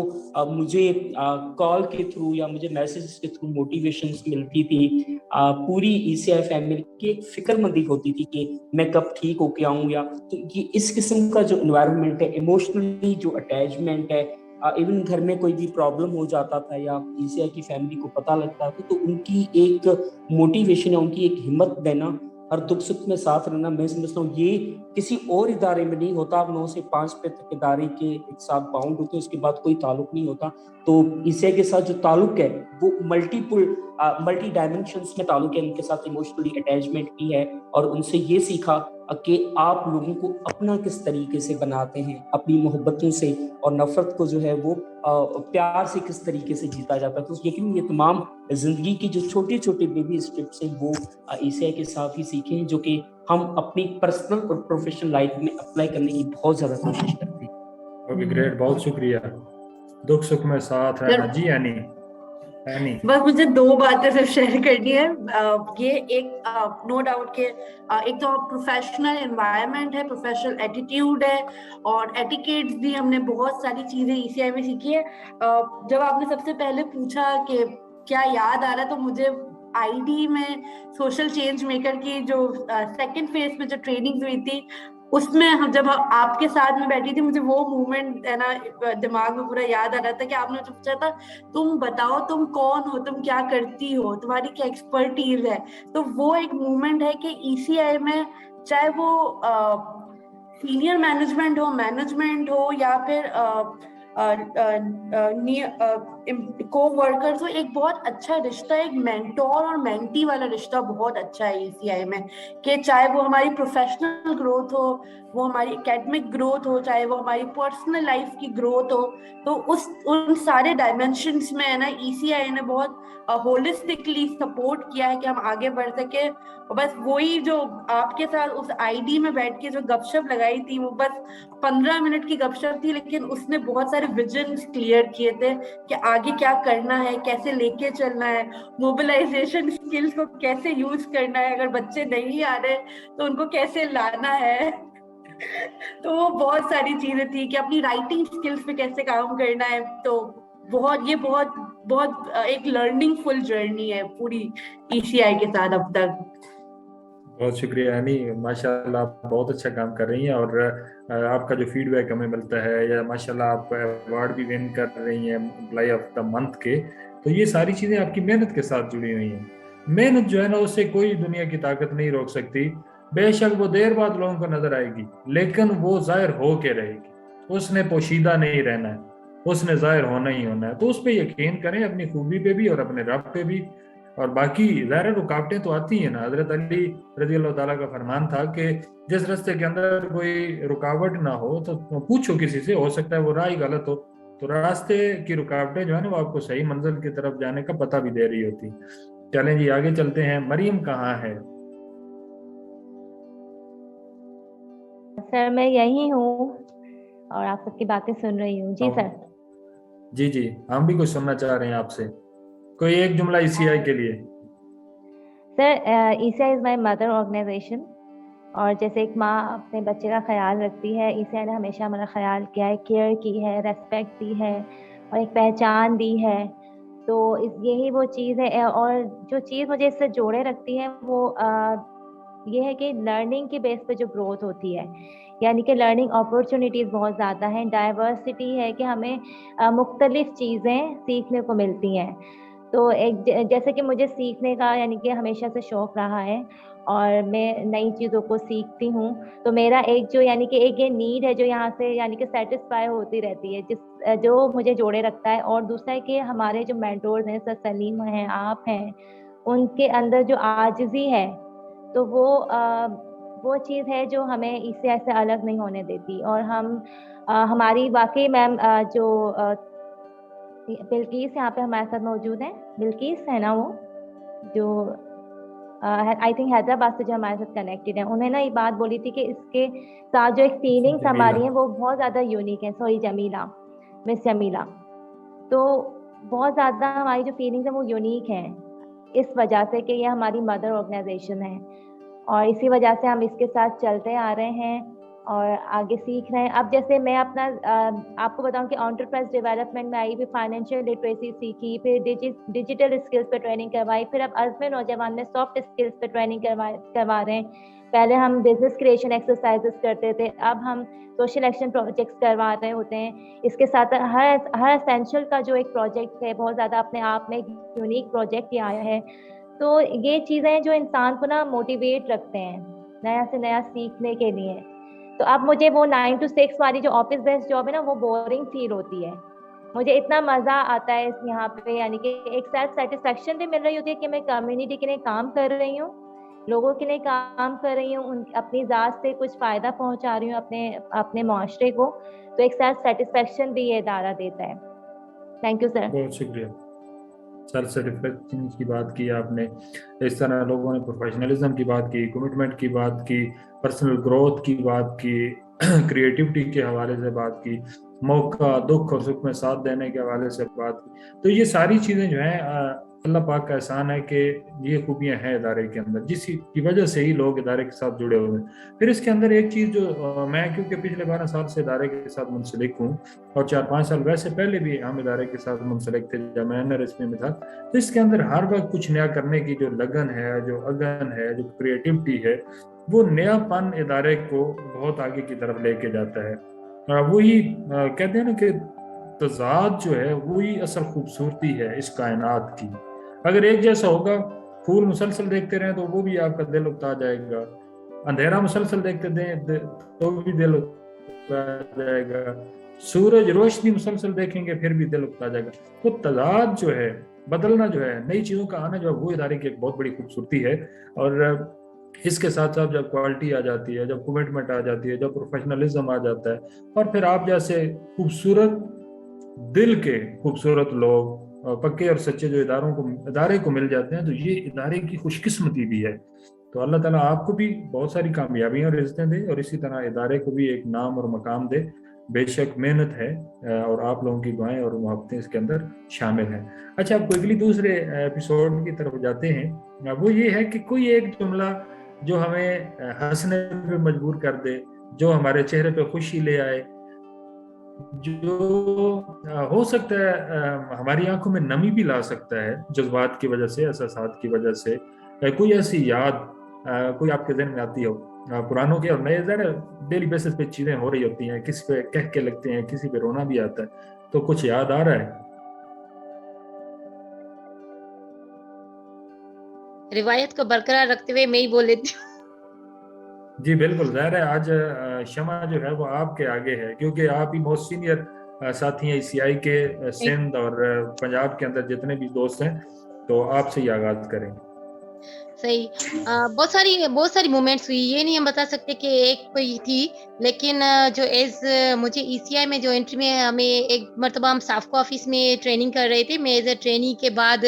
मुझे कॉल के थ्रू या मुझे मैसेजेस के थ्रू मोटिवेशंस मिलती थी, पूरी ECI फैमिली की एक फिक्रमंदी होती थी कि मैं कब ठीक होके आऊँ, या तो ये इस किस्म का जो इन्वायरमेंट है, इमोशनली जो अटैचमेंट है, इवन घर में कोई भी प्रॉब्लम हो जाता था या ECI की फैमिली को पता लगता था, तो उनकी एक मोटिवेशन है, उनकी एक हिम्मत देना और दुख सुख में साथ रहना, मैं समझता हूँ ये किसी और इदारे में नहीं होता। आप 9 से 5 तक इदारे के एक साथ बाउंड होते हैं, उसके बाद कोई ताल्लुक नहीं होता। तो ECI के साथ जो ताल्लुक है वो मल्टी डायमेंशंस में ताल्लुक है, उनके साथ इमोशनली अटैचमेंट भी है, और उनसे ये सीखा कि आप लोगों को अपना किस तरीके से बनाते हैं, अपनी मोहब्बतों से, और नफरत को जो है वो प्यार से किस तरीके से जीता जाता है। तो यकीन ये तमाम जिंदगी की जो छोटे छोटे बेबी स्टेप्स हैं वो ECI के साथ ही सीखे हैं, जो कि हम अपनी पर्सनल और प्रोफेशनल लाइफ में अप्लाई करने की बहुत ज्यादा कोशिश करते हैं। ओके ग्रेट, बहुत शुक्रिया। दुख सुख में साथ रहना। जी यानी बस मुझे 2 बातें सिर्फ शेयर करनी है। ये एक नो डाउट के एक तो प्रोफेशनल एनवायरनमेंट है, प्रोफेशनल एटीट्यूड है, और एटिकेट्स भी हमने बहुत सारी चीजें ECI में सीखी है। जब आपने सबसे पहले पूछा कि क्या याद आ रहा है, तो मुझे ID में सोशल चेंज मेकर की जो सेकंड फेज में जो ट्रेनिंग हुई थी, उसमें हम जब आपके साथ में बैठी थी, मुझे वो मूवमेंट है ना दिमाग में पूरा याद आ रहा था कि आपने मुझे पूछा था तुम बताओ तुम कौन हो, तुम क्या करती हो, तुम्हारी क्या एक्सपर्टीज है। तो वो एक मूवमेंट है कि ECI में चाहे वो सीनियर मैनेजमेंट हो या फिर को वर्कर्स हो, एक बहुत अच्छा रिश्ता, एक मेंटोर और मेंटी वाला रिश्ता बहुत अच्छा है ECI में। कि चाहे वो हमारी प्रोफेशनल ग्रोथ हो, वो हमारी एकेडमिक ग्रोथ हो, चाहे वो हमारी पर्सनल लाइफ की ग्रोथ हो, तो उन सारे डायमेंशंस में है ना ECI ने बहुत होलिस्टिकली सपोर्ट किया है कि हम आगे बढ़ सके। और बस वही जो आपके साथ उस ID में बैठ के जो गपशप लगाई थी, वो बस 15 मिनट की गपशप थी, लेकिन उसने बहुत सारे विजन्स क्लियर किए थे कि आगे क्या करना है, कैसे लेके चलना है, मोबिलाइजेशन स्किल्स को कैसे यूज करना है, अगर बच्चे नहीं आ रहे तो उनको कैसे लाना है। तो वो बहुत सारी चीजें थी कि अपनी राइटिंग स्किल्स पे कैसे काम करना है। तो बहुत एक लर्निंग फुल जर्नी है पूरी ECI के साथ अब तक। बहुत शुक्रिया यानी, माशाल्लाह आप बहुत अच्छा काम कर रही हैं, और आपका जो फीडबैक हमें मिलता है, या माशाल्लाह आप अवार्ड भी विन कर रही हैं एम्प्लॉय ऑफ द मंथ के, तो ये सारी चीज़ें आपकी मेहनत के साथ जुड़ी हुई हैं। मेहनत जो है ना, उससे कोई दुनिया की ताकत नहीं रोक सकती। बेशक वो देर बाद लोगों को नजर आएगी, लेकिन वो जाहिर हो के रहेगी। उसने पोशीदा नहीं रहना है, उसने जाहिर होना ही होना है। तो उस पर यकीन करें, अपनी खूबी पे भी और अपने रब पे भी। और बाकी ज़ाहिर रुकावटें तो आती हैं ना। हज़रत अली रज़ी अल्लाह ताला का फरमान था कि जिस रास्ते के अंदर कोई रुकावट ना हो तो पूछो किसी से, हो सकता है वो राह ही गलत हो। तो रास्ते की रुकावटें जो है ना, वो आपको सही मंजिल की तरफ जाने का पता भी दे रही होती। चलें जी आगे चलते हैं। मरियम कहाँ है? सर मैं यही हूँ और आप सबकी बातें सुन रही हूँ। जी सर। जी हम भी कुछ सुनना चाह रहे हैं आपसे। कोई एक जुमला ECI के लिए। Sir ECI is my mother organization, और जैसे एक माँ अपने बच्चे का ख्याल रखती है, ECI ने हमेशा हमारा ख्याल किया है, केयर की है, रेस्पेक्ट दी है और एक पहचान दी है। तो यही वो चीज़ है। और जो चीज़ मुझे इससे जोड़े रखती है वो ये है कि लर्निंग के बेस पे जो ग्रोथ होती है, यानी कि लर्निंग अपॉर्चुनिटीज़ बहुत ज़्यादा हैं, डाइवर्सिटी है कि हमें मुख्तलिफ़ चीज़ें सीखने को मिलती हैं। तो एक जैसे कि मुझे सीखने का यानी कि हमेशा से शौक़ रहा है और मैं नई चीज़ों को सीखती हूँ, तो मेरा एक जो यानी कि एक ये नीड है जो यहाँ से यानी कि सेटिस्फाई होती रहती है, जो मुझे जोड़े रखता है। और दूसरा है कि हमारे जो मेंटोर्स हैं, सर सलीम हैं, आप हैं, उनके अंदर जो आजिज़ी है, तो वो चीज़ है जो हमें इससे ऐसे अलग नहीं होने देती। और हमारी वाकई मैम जो बिल्किस यहाँ पे हमारे साथ मौजूद हैं, बिल्किस है ना, वो जो आई थिंक हैदराबाद से जो हमारे साथ कनेक्टेड है, उन्होंने ना ये बात बोली थी कि इसके साथ जो एक फीलिंग्स हमारी हैं वो बहुत ज़्यादा यूनिक है। सॉरी जमीला, मिस जमीला, तो बहुत ज़्यादा हमारी जो फीलिंग्स हैं वो यूनिक हैं इस वजह से कि ये हमारी मदर ऑर्गेनाइजेशन है, और इसी वजह से हम इसके साथ चलते आ रहे हैं और आगे सीख रहे हैं। अब जैसे मैं अपना आपको बताऊं कि एंटरप्राइज डेवलपमेंट में आई, भी फाइनेंशियल लिटरेसी सीखी, फिर डिजिटल स्किल्स पे ट्रेनिंग करवाई, फिर अब अज़्म नौजवान में सॉफ्ट स्किल्स पे ट्रेनिंग करवा रहे हैं। पहले हम बिजनेस क्रिएशन एक्सरसाइजेस करते थे, अब हम सोशल एक्शन प्रोजेक्ट्स करवा रहे होते हैं। इसके साथ हर एसेंशियल का जो एक प्रोजेक्ट है बहुत ज़्यादा अपने आप में यूनिक प्रोजेक्ट ही आया है। तो ये चीज़ें जो इंसान को ना मोटिवेट रखते हैं नया से नया सीखने के लिए। तो अब मुझे वो 9 to 6 वाली जो ऑफिस बेस्ड जॉब है ना, वो बोरिंग फील होती है। मुझे इतना मज़ा आता है यहाँ पे, यानी कि एक सेल्फ सेटिस्फेक्शन भी मिल रही होती है कि मैं कम्युनिटी के लिए काम कर रही हूँ, लोगों के लिए काम कर रही हूँ, अपनी ज़ात से कुछ फ़ायदा पहुँचा रही हूँ अपने माशरे को। तो एक सेल्फ सेटिस्फेक्शन भी ये इदारा देता है। Thank you sir. बहुत शुक्रिया। सेल्फ सेटिस्फेक्शन की बात की आपने, इस तरह लोगों ने प्रोफेशनलिज्म की बात की, कमिटमेंट की बात की, पर्सनल ग्रोथ की बात की, क्रिएटिविटी के हवाले से बात की, मौका दुख और सुख में साथ देने के हवाले से बात की। तो ये सारी चीज़ें जो हैं अल्लाह पाक का एहसान है कि ये खूबियाँ हैं इदारे के अंदर, जिसकी वजह से ही लोग इदारे के साथ जुड़े हुए हैं। फिर इसके अंदर एक चीज़ जो मैं क्योंकि पिछले 12 साल से इदारे के साथ मुंसलिक हूँ और 4-5 साल वैसे पहले भी हम इदारे के साथ मुंसलिक थे जब मैं NRSP में था, तो इसके अंदर हर वक्त कुछ नया करने की जो लगन है, जो अगन है, जो क्रिएटिविटी है, वो नयापन इदारे को बहुत आगे की तरफ लेके जाता है। वही कहते हैं ना कि तज़ाद जो है वही असल खूबसूरती है इस कायनात की। अगर एक जैसा होगा, फूल मुसलसल देखते रहें तो वो भी आपका दिल उकता जाएगा, अंधेरा मुसलसल देखते दें तो भी दिल उकता जाएगा, सूरज रोशनी मुसलसल देखेंगे फिर भी दिल उकता जाएगा। तो तज़ाद जो है, बदलना जो है, नई चीज़ों का आना जो है, वो इदारे की एक बहुत बड़ी खूबसूरती है। और इसके साथ साथ जब क्वालिटी आ जाती है, जब कमिटमेंट आ जाती है, जब प्रोफेशनलिज्म आ जाता है, और फिर आप जैसे खूबसूरत दिल के खूबसूरत लोग, पक्के और सच्चे जो इदारे को मिल जाते हैं, तो ये इदारे की खुशकिस्मती भी है। तो अल्लाह ताला आपको भी बहुत सारी कामयाबियां और इज़्ज़तें दे, और इसी तरह इदारे को भी एक नाम और मकाम दे। बेशक मेहनत है और आप लोगों की दुआएं और मोहब्बतें इसके अंदर शामिल हैं। अच्छा, अब कोई दूसरे एपिसोड की तरफ जाते हैं। वो ये है कि कोई एक जुमला जो हमें हंसने पे मजबूर कर दे, जो हमारे चेहरे पे खुशी ले आए, जो हो सकता है हमारी आंखों में नमी भी ला सकता है जज्बात की वजह से, एहसासात की वजह से। कोई ऐसी याद कोई आपके ज़हन में आती हो, पुरानों के और नए, ज़रा डेली बेसिस पे चीज़ें हो रही होती हैं, किसी पे कह के लगते हैं, किसी पे रोना भी आता है, तो कुछ याद आ रहा है? रिवायत को बरकरार रखते हुए मैं ही बोल लेती हूँ। जी बिल्कुल, ज़ाहिर है आज शमा जो है वो आपके आगे है, क्योंकि आप ही मोस्ट सीनियर साथी हैं ECI के सिंध और पंजाब के अंदर जितने भी दोस्त हैं, तो आपसे ही आगाज करेंगे। सही, बहुत सारी मोमेंट्स हुई, ये नहीं हम बता सकते कि एक कोई थी, लेकिन जो मुझे ECI में जो एंट्री में हमें एक मरतबा हम साफको ऑफिस में ट्रेनिंग कर रहे थे, मैं एज ए ट्रेनी के बाद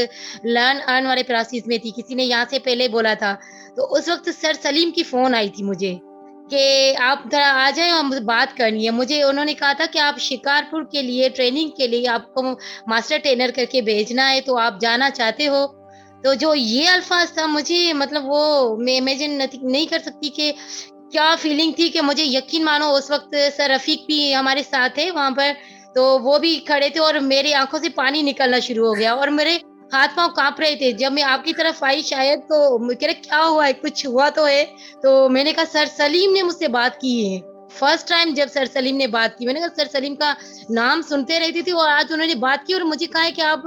लर्न अर्न वाले प्रोसेस में थी, किसी ने यहाँ से पहले बोला था, तो उस वक्त सर सलीम की फ़ोन आई थी मुझे کہ آپ ذرا آ جائیں اور مجھے بات کرنی ہے. مجھے انہوں نے کہا تھا کہ آپ شکارپور کے لیے ٹریننگ کے لیے آپ کو ماسٹر ٹرینر کر کے بھیجنا ہے, تو آپ جانا چاہتے ہو. تو جو یہ الفاظ تھا مجھے مطلب وہ میں امیجن نہیں کر سکتی کہ کیا فیلنگ تھی. کہ مجھے یقین مانو اس وقت سر رفیق بھی ہمارے ساتھ تھے وہاں پر, تو وہ بھی کھڑے تھے اور میری آنکھوں سے پانی نکلنا شروع ہو گیا اور میرے ہاتھ پاؤں کانپ رہے تھے. جب میں آپ کی طرف آئی شاید تو میں کہہ رہا کیا ہوا ہے, کچھ ہوا تو ہے. تو میں نے کہا سر سلیم نے مجھ سے بات کی ہے. فرسٹ ٹائم جب سر سلیم نے بات کی, میں نے کہا سر سلیم کا نام سنتے رہتی تھی اور آج انہوں نے بات کی اور مجھے کہا ہے کہ آپ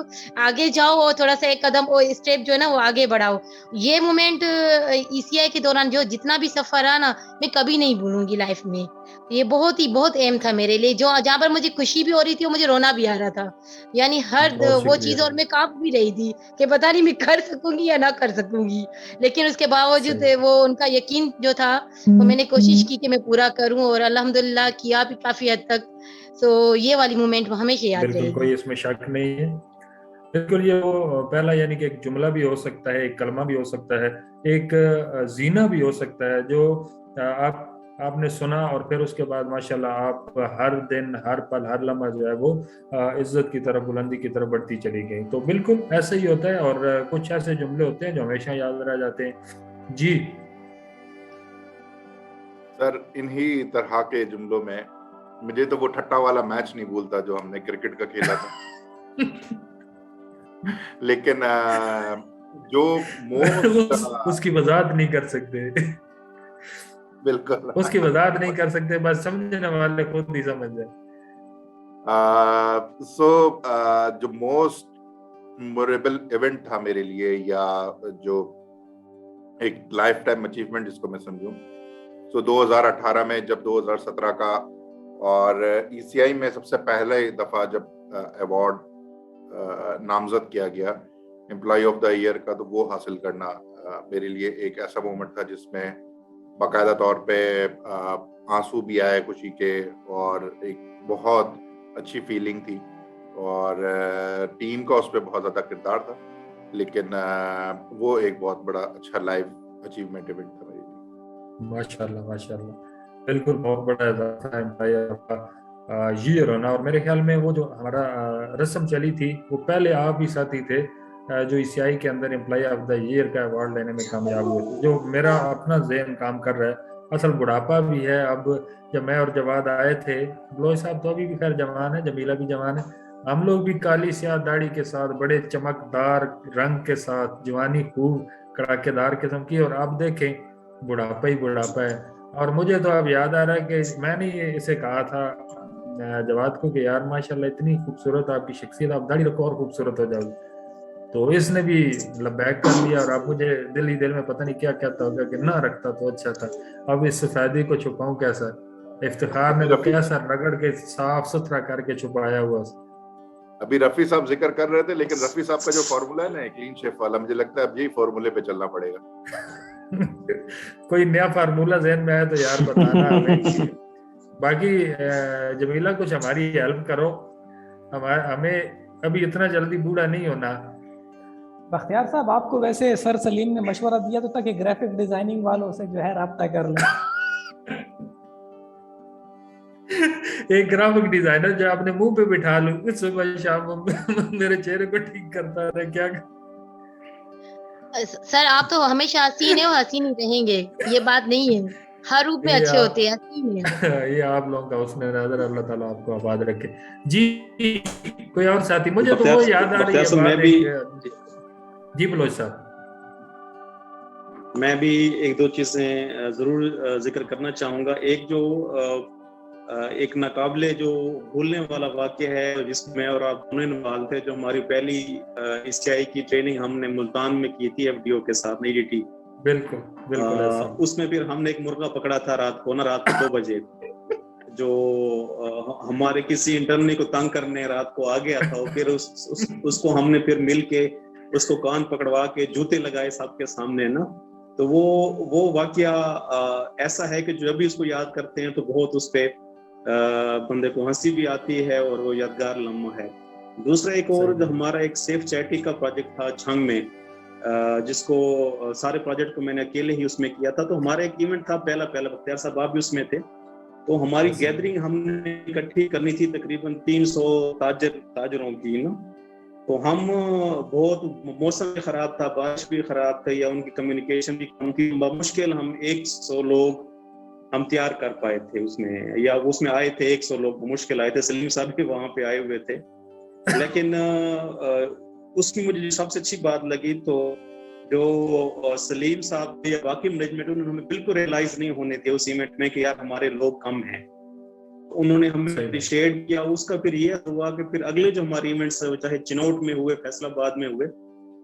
آگے جاؤ اور تھوڑا سا ایک قدم اور اسٹیپ جو ہے نا وہ آگے بڑھاؤ. یہ مومنٹ ECI کے دوران جو جتنا بھی سفر رہا نا میں کبھی نہیں بھولوں گی لائف میں. یہ بہت اہم تھا میرے لیے, جو جہاں پر مجھے خوشی بھی ہو رہی تھی اور مجھے رونا بھی آ رہا تھا. یعنی ہر وہ چیز, اور میں کانپ بھی رہی تھی کہ پتا نہیں میں کر سکوں گی یا نہ کر سکوں گی, لیکن اس کے باوجود وہ ان کا یقین جو تھا وہ میں نے کوشش کی کہ میں پورا کروں اور الحمدللہ کیا بھی کافی حد تک. تو یہ والی مومنٹ ہمیشہ یاد رہے گی. بالکل کوئی اس میں شک نہیں ہے. بالکل یہ وہ پہلا یعنی کہ ایک جملہ بھی ہو سکتا ہے, ایک کلمہ بھی ہو سکتا ہے, ایک زینہ بھی ہو سکتا ہے جو آپ نے سنا اور پھر اس کے بعد ماشاءاللہ آپ ہر دن ہر پل ہر لمحہ جو ہے وہ عزت کی طرف بلندی کی طرف بڑھتی چلی گئی. تو بالکل ایسا ہی ہوتا ہے اور کچھ ایسے جملے ہوتے ہیں جو ہمیشہ یاد رہ جاتے ہیں. جی سر انہی طرح کے جملوں میں مجھے تو وہ ٹھٹا والا میچ نہیں بھولتا جو ہم نے کرکٹ کا کھیلا تھا. لیکن جو اس کی وضاحت نہیں کر سکتے. بالکل اس کی وضاحت نہیں کر سکتے, بس سمجھنے والے خود ہی سمجھ جائے. جو موسٹ میموریبل ایونٹ تھا میرے لیے, یا جو ایک لائف ٹائم اچیومنٹ جس کو میں سمجھوں, 2018 میں جب 2017 کا اور ECI میں سب سے پہلے دفعہ جب ایوارڈ نامزد کیا گیا امپلائی آف دا ایئر کا, تو وہ حاصل کرنا میرے لیے ایک ایسا مومنٹ تھا جس میں باقاعدہ طور پہ آنسو بھی آئے خوشی کے, اور ایک بہت اچھی فیلنگ تھی, اور ٹیم کا اس پہ بہت زیادہ کردار تھا, لیکن وہ ایک بہت بڑا اچھا لائف اچیومنٹ ایونٹ تھا میرے لیے. ماشاءاللہ بالکل بہت بڑا اضافہ ہے یہ رونا. اور میرے خیال میں وہ جو ہمارا رسم چلی تھی وہ پہلے آپ ہی ساتھی تھے جو ECI کے اندر امپلائی آف دا ایئر کا ایوارڈ لینے میں کامیاب ہوئے تھے. جو میرا اپنا ذہن کام کر رہا ہے, اصل بڑھاپا بھی ہے. اب جب میں اور جواد آئے تھے, بلوچ صاحب تو ابھی بھی خیر جوان ہے, جمیلہ بھی جوان ہے, ہم لوگ بھی کالی سیاہ داڑھی کے ساتھ بڑے چمکدار رنگ کے ساتھ, جوانی خوب کڑاکے دار قسم کی, اور آپ دیکھیں بڑھاپا ہی بڑھاپا ہے. اور مجھے تو اب یاد آ رہا ہے کہ میں نے اسے کہا تھا جواد کو کہ یار ماشاءاللہ اتنی خوبصورت آپ کی شخصیت, آپ داڑھی رکھو اور خوبصورت ہو جاؤ. تو اس نے بھی لبیک کر لیا, اور اب مجھے دل ہی دل میں پتہ نہیں کیا کہتا ہوگا کہ نہ رکھتا تو اچھا تھا. اب اس سفیدی کو چھپاؤں کیسا, افتخار نے تو کیسا رگڑ کے صاف ستھرا کر کے چھپایا ہوا. ابھی رفیع صاحب ذکر کر رہے تھے, لیکن رفیع صاحب کا جو فارمولا ہے نا کلین شیف والا, مجھے لگتا ہے اب یہی فارمولے پہ چلنا پڑے گا. کوئی نیا فارمولا ذہن میں آئے تو یار بتانا ہمیں. باقی جمیلہ کچھ ہماری ہیلپ کرو, ہمیں ابھی اتنا جلدی بوڑھا نہیں ہونا. بختیار صاحب آپ کو ویسے سر سلیم نے مشورہ دیا تو تھا کہ گرافک ڈیزائننگ والوں سے جو ہے رابطہ کر لیں. ایک گرافک ڈیزائنر جو آپ نے منہ پہ بٹھا لوں صبح شام میرے چہرے کو ٹھیک کرتا رہے. کیا سر آپ تو ہمیشہ حسین ہیں اور حسین ہی رہیں گے, یہ بات نہیں ہے, ہر روپ میں اچھے ہوتے ہیں, حسین ہیں. یہ آپ لوگوں کا حسن نظر, اللہ تعالیٰ آپ کو آباد رکھے. جی کوئی اور ساتھی, مجھے تو وہ یاد آ رہی ہے. جی بلوچ صاحب. میں بھی ایک دو چیزیں ضرور ذکر کرنا چاہوں گا. ایک جو ایک ناقابل جو بھولنے والا واقعہ ہے جس میں اور آپ دونوں انوالو تھے, جو ہماری پہلی ECI کی ٹریننگ ہم نے ملتان میں کی تھی FDO کے ساتھ, EDT. بالکل اس میں پھر ہم نے ایک مرغا پکڑا تھا رات کو 2 بجے, جو ہمارے کسی انٹرنی کو تنگ کرنے رات کو آ گیا تھا. پھر اس کو ہم نے پھر مل کے اس کو کان پکڑوا کے جوتے لگائے سب کے سامنے نا. تو وہ واقعہ ایسا ہے کہ جب بھی اس کو یاد کرتے ہیں تو بہت اس پہ بندے کو ہنسی بھی آتی ہے, اور وہ یادگار لمحہ ہے. دوسرا ایک اور جو ہمارا ایک سیف چیٹی کا پروجیکٹ تھا چھنگ میں, جس کو سارے پروجیکٹ کو میں نے اکیلے ہی اس میں کیا تھا. تو ہمارا ایک ایونٹ تھا پہلا بختیار صاحب آپ بھی اس میں تھے. تو ہماری گیدرنگ ہم نے اکٹھی کرنی تھی تقریباً 300 تاجروں کی نا. تو ہم بہت موسم بھی خراب تھا, بارش بھی خراب تھا, یا ان کی کمیونیکیشن بھی کم تھی, بمشکل ہم 100 لوگ ہم تیار کر پائے تھے اس میں, یا اس میں آئے تھے 100 لوگ مشکل آئے تھے. سلیم صاحب بھی وہاں پہ آئے ہوئے تھے. لیکن اس میں مجھے سب سے اچھی بات لگی تو جو سلیم صاحب یا باقی مینجمنٹ انہوں نے بالکل ریئلائز نہیں ہونے تھے اس ایونٹ میں کہ یار ہمارے لوگ کم ہیں. انہوں نے ہمیں اپریشیٹ کیا. اس کا پھر یہ ہوا کہ پھر اگلے جو ہمارے ایونٹس چاہے چنوٹ میں ہوئے, فیصل آباد میں ہوئے,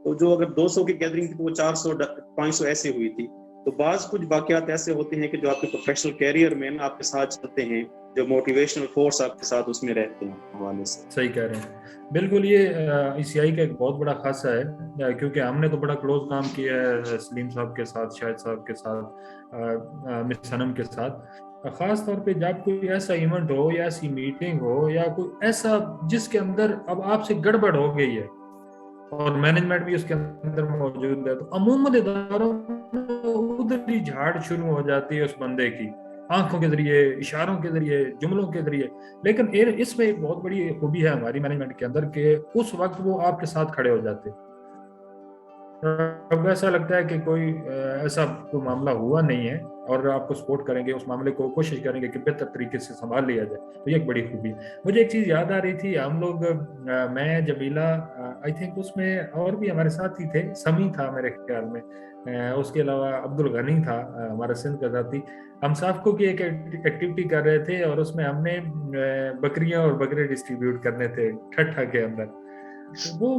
تو جو اگر 200 کی گیدرنگ تھی وہ 400-500 ایسے ہوئی تھی. تو بعض کچھ واقعات ایسے ہوتے ہیں کہ جو آپ کے پروفیشنل کیریئر میں نا آپ کے ساتھ چلتے ہیں, جو موٹیویشنل فورس آپ کے ساتھ اس میں رہتے ہیں حوالے سے. صحیح کہہ رہے ہیں بالکل. یہ ECI کا ایک بہت بڑا خاصہ ہے, کیونکہ ہم نے تو بڑا کلوز کام کیا ہے سلیم صاحب کے ساتھ, شاہد صاحب کے ساتھ, مس صنم کے ساتھ. خاص طور پہ جب کوئی ایسا ایونٹ ہو یا ایسی میٹنگ ہو یا کوئی ایسا جس کے اندر اب آپ سے گڑبڑ ہو گئی ہے اور مینجمنٹ بھی اس کے اندر موجود ہے, تو عموماً اداروں میں ادھر ہی جھاڑ شروع ہو جاتی ہے اس بندے کی, آنکھوں کے ذریعے, اشاروں کے ذریعے, جملوں کے ذریعے. لیکن اس میں ایک بہت بڑی خوبی ہے ہماری مینجمنٹ کے اندر کہ اس وقت وہ آپ کے ساتھ کھڑے ہو جاتے. اب ایسا لگتا ہے کہ کوئی ایسا کوئی معاملہ ہوا نہیں ہے اور آپ کو سپورٹ کریں گے, اس معاملے کو کوشش کریں گے کہ بہتر طریقے سے سنبھال لیا جائے. تو یہ ایک بڑی خوبی. مجھے ایک چیز یاد آ رہی تھی, ہم لوگ, میں, جمیلہ, آئی تھنک اس میں اور بھی ہمارے ساتھ ہی تھے, سمی تھا میرے خیال میں, اس کے علاوہ عبد الغنی تھا ہمارا سندھ کا ذاتی. ہم صافکو کی ایک ایکٹیویٹی کر رہے تھے اور اس میں ہم نے بکریاں اور بکرے ڈسٹریبیوٹ کرنے تھے ٹھٹھا کے اندر. وہ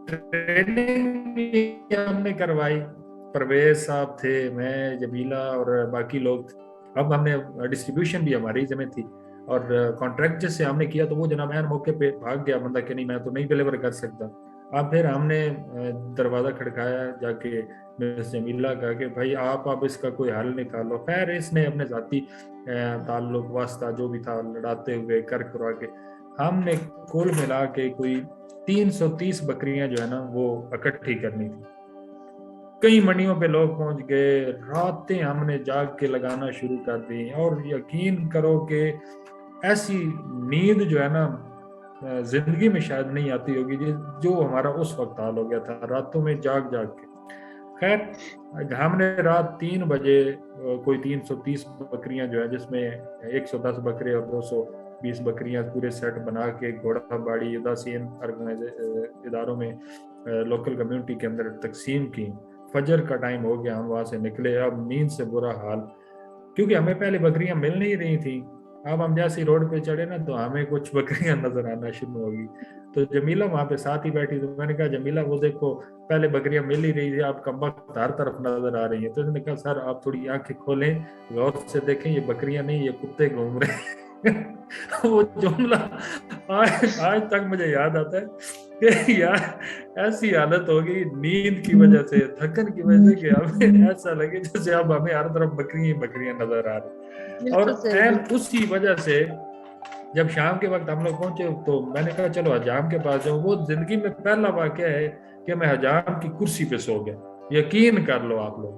ٹریننگ بھی ہم نے کروائی, پرویز صاحب تھے, میں, جمیلہ اور باقی لوگ. اب ہم نے ڈسٹریبیوشن بھی ہماری ذمہ تھی اور کانٹریکٹ جس سے ہم نے کیا تو وہ جناب عین موقع پہ بھاگ گیا بندہ کہ نہیں میں تو نہیں ڈلیور کر سکتا. اب پھر ہم نے دروازہ کھڑکایا جا کے مس جمیلہ کا کہ بھائی آپ اس کا کوئی حل نکالو. خیر اس نے اپنے ذاتی تعلق واسطہ جو بھی تھا لڑاتے ہوئے کروا کے ہم نے کل ملا کے کوئی 330 بکریاں جو ہے نا وہ اکٹھی کرنی تھی. کئی منڈیوں پہ لوگ پہنچ گئے, راتیں ہم نے جاگ کے لگانا شروع کر دی. اور یقین کرو کہ ایسی نیند جو ہے نا زندگی میں شاید نہیں آتی ہوگی جو ہمارا اس وقت حال ہو گیا تھا, راتوں میں جاگ کے. خیر ہم نے رات 3 بجے کوئی 330 بکریاں جو ہے جس میں 110 بکرے اور 220 بکریاں پورے سیٹ بنا کے گھوڑا باڑی اداسین اداروں میں لوکل کمیونٹی کے اندر تقسیم کی. فجر کا ٹائم ہو گیا, ہم وہاں سے نکلے. اب نیند سے برا حال, کیونکہ ہمیں پہلے بکریاں مل نہیں رہی تھیں. اب ہم جیسے روڈ پہ چڑھے نا تو ہمیں کچھ بکریاں نظر آنا شروع ہوگی. تو جمیلہ وہاں پہ ساتھ ہی بیٹھی, تو میں نے کہا جمیلہ وہ دیکھو پہلے بکریاں مل ہی رہی تھی, آپ کم وقت ہر طرف نظر آ رہی ہیں. تو انہوں نے کہا سر آپ تھوڑی آنکھیں کھولیں, غور سے دیکھیں, یہ بکریاں نہیں یہ کتے گھوم رہے ہیں. وہ جملہ آج تک مجھے یاد آتا ہے کہ یار ایسی حالت ہوگی نیند کی وجہ سے, تھکن کی وجہ سے کہ ہمیں ایسا لگے جیسے اب ہمیں ہر طرف بکریاں نظر آ رہی. اور اسی وجہ سے جب شام کے وقت ہم لوگ پہنچے تو میں نے کہا چلو حجام کے پاس جاؤں. وہ زندگی میں پہلا واقعہ ہے کہ میں حجام کی کرسی پہ سو گیا. یقین کر لو آپ لوگ,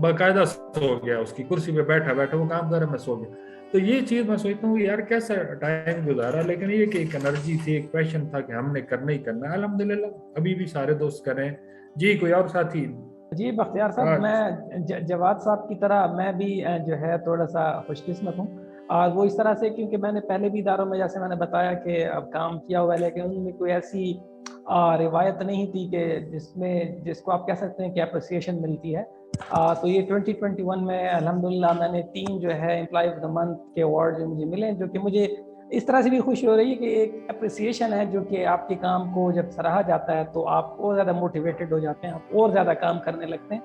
باقاعدہ سو گیا, اس کی کرسی پہ بیٹھا وہ کام کر رہا, میں سو گیا. تو یہ چیز میں سوچتا ہوں یار کیسا ٹائم گزارا, لیکن یہ کہ ایک انرجی تھی, ایک پیشن تھا کہ ہم نے کرنا ہی کرنا ہے. الحمدللہ ابھی بھی سارے دوست کریں. جی کوئی اور ساتھی؟ جی بختیار صاحب, میں جواد صاحب کی طرح میں بھی جو ہے تھوڑا سا خوش قسمت ہوں, اور وہ اس طرح سے کیونکہ میں نے پہلے بھی اداروں میں جیسے میں نے بتایا کہ اب کام کیا ہوا ہے, لیکن ان میں کوئی ایسی روایت نہیں تھی کہ جس کو آپ کہہ سکتے ہیں کہ اپریسیشن ملتی ہے. تو یہ 2021 میں الحمدللہ میں نے 3 جو ہے امپلائی آف دا منتھ کے ایوارڈ جو مجھے ملے, جو کہ مجھے اس طرح سے بھی خوشی ہو رہی ہے کہ ایک اپریسیشن ہے جو کہ آپ کے کام کو جب سراہا جاتا ہے تو آپ اور زیادہ موٹیویٹڈ ہو جاتے ہیں, آپ اور زیادہ کام کرنے لگتے ہیں.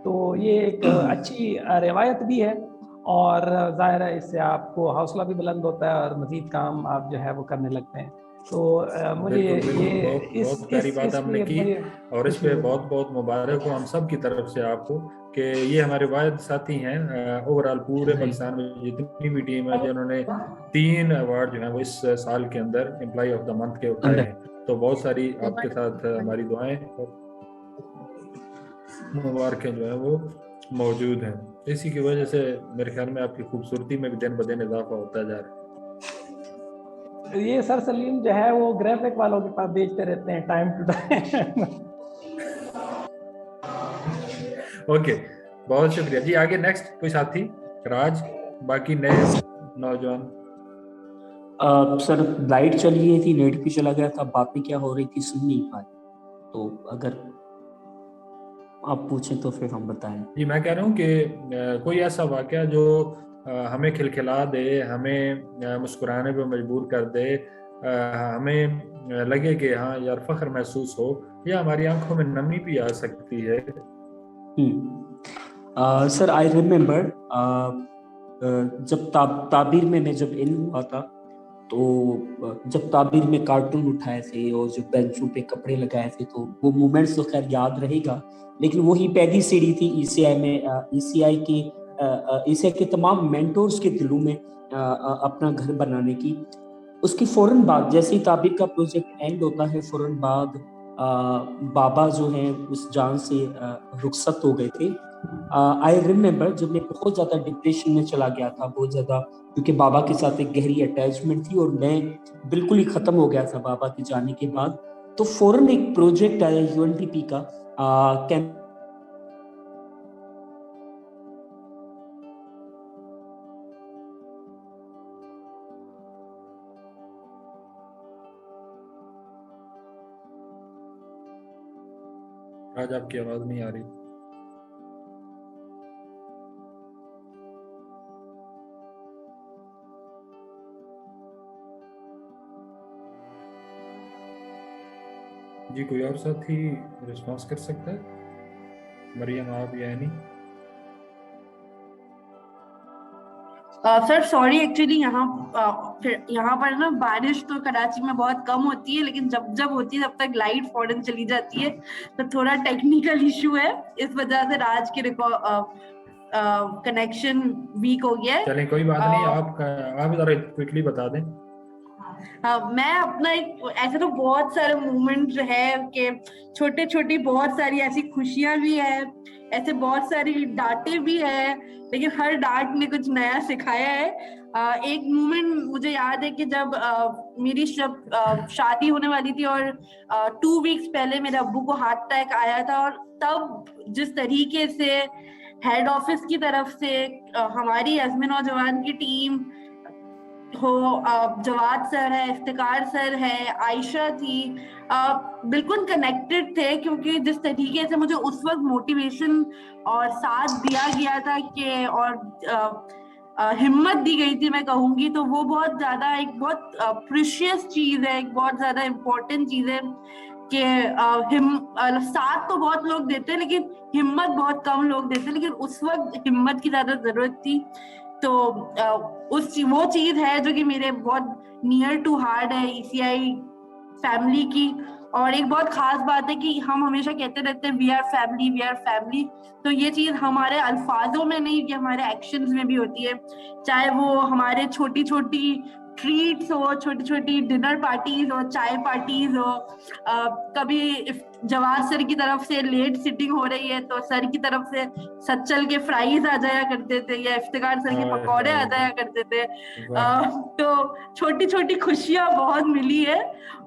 تو یہ ایک اچھی روایت بھی ہے اور ظاہر ہے اس سے آپ کو حوصلہ بھی بلند ہوتا ہے اور مزید کام آپ جو ہے وہ کرنے لگتے ہیں. تو مجھے یہ بہت پیاری بات آپ نے کی اور اس پہ بہت بہت مبارک ہو ہم سب کی طرف سے آپ کو کہ یہ ہمارے واحد ساتھی ہیں اوور آل پورے پاکستان میں جتنی بھی ٹیم ہے جنہوں نے 3 ایوارڈ جو ہیں وہ اس سال کے اندر امپلائی آف دا منتھ کے اٹھائے ہیں. तो बहुत सारी आपके साथ हमारी दुआएं और मुबारकें जो है वो मौजूद हैं। इसी की वजह से मेरे ख्याल में आपकी खूबसूरती में भी दिन ब दिन इजाफा होता जा रहा है। ये सर सलीम जो है वो ग्राफिक वालों के पास बेचते रहते हैं टाइम टू टाइम। ओके, बहुत शुक्रिया जी। आगे नेक्स्ट कोई साथी, राज, बाकी नए नौजवान। सर लाइट चली गई थी, नेट भी चला गया था, बातें क्या हो रही थी सुन नहीं पाए, तो अगर आप पूछें तो फिर हम बताएं। जी मैं कह रहा हूँ कि कोई ऐसा वाकया जो हमें खिलखिला दे, हमें मुस्कुराने पे मजबूर कर दे, हमें लगे कि हाँ यार फख्र महसूस हो, या हमारी आंखों में नमी भी आ सकती है। सर आई रिमेम्बर जब ताबीर में मैं जब इन हुआ था, तो जब ताबीर में कार्टून उठाए थे और जो बेंचों पे कपड़े लगाए थे, तो वो मोमेंट्स तो खैर याद रहेगा, लेकिन वही पहली सीढ़ी थी ईसीआई में, ईसीआई के तमाम मेंटोर्स के दिलों में अपना घर बनाने की। उसके फौरन बाद जैसे ही ताबीर का प्रोजेक्ट एंड होता है, फौरन बाद बाबा जो हैं उस जान से रुखसत हो गए थे। आई रिमेम्बर जब मैं बहुत ज़्यादा डिप्रेशन में चला गया था, बहुत ज़्यादा, क्योंकि बाबा के साथ एक गहरी अटैचमेंट थी और मैं बिल्कुल ही ख़त्म हो गया था बाबा के जाने के बाद। तो फौरन एक प्रोजेक्ट आया यूएनडीपी का, आज आपकी आवाज नहीं आ रही। जी कोई और साथी रिस्पॉन्स कर सकता है? मरियम, आप या नहीं? सर सॉरी, एक्चुअली यहाँ पर ना बारिश तो कराची में बहुत कम होती है, लेकिन जब होती है तब तक लाइट फौरन चली जाती है, तो थोड़ा टेक्निकल इशू है, इस वजह से राज के कनेक्शन वीक हो गया है। चलें कोई बात नहीं, आप जरा क्विकली बता दें। मैं अपना ऐसे तो बहुत सारे मोमेंट है कि छोटे छोटी बहुत सारी ऐसी खुशियां भी है, ऐसे बहुत सारी डांटे भी है, लेकिन हर डांट ने कुछ नया सिखाया है। एक मोमेंट मुझे याद है कि जब मेरी शादी होने वाली थी और 2 वीक्स पहले मेरे अब्बू को हार्ट अटैक आया था, और तब जिस तरीके से हेड ऑफिस की तरफ से हमारी अज़्म नौजवान की टीम हो, जवाद सर है, इफ्तिकार सर है, आयशा थी, बिल्कुल कनेक्टेड थे, क्योंकि जिस तरीके से मुझे उस वक्त मोटिवेशन और साथ दिया गया था कि और हिम्मत दी गई थी मैं कहूँगी, तो वो बहुत ज्यादा एक बहुत प्रीशियस चीज है, एक बहुत ज्यादा इम्पोर्टेंट चीज है कि साथ तो बहुत लोग देते हैं लेकिन हिम्मत बहुत कम लोग देते हैं, लेकिन उस वक्त हिम्मत की ज्यादा जरूरत थी। तो वो चीज है जो कि मेरे बहुत नियर टू हार्ट है ईसीआई फैमिली की। और एक बहुत खास बात है कि हम हमेशा कहते रहते हैं we are family, we are family, तो ये चीज हमारे अल्फाजों में नहीं, ये हमारे एक्शंस में भी होती है, चाहे वो हमारे छोटी छोटी ट्रीट्स हो, छोटी छोटी डिनर पार्टीज हो, चाय पार्टीज हो, कभी जवाद सर की तरफ से लेट सिटिंग हो रही है तो सर की तरफ से सच्चल के फ्राइज आ जाया करते थे या इफ्तिकार सर के पकौड़े आ जाया करते थे। तो छोटी छोटी खुशियां बहुत मिली है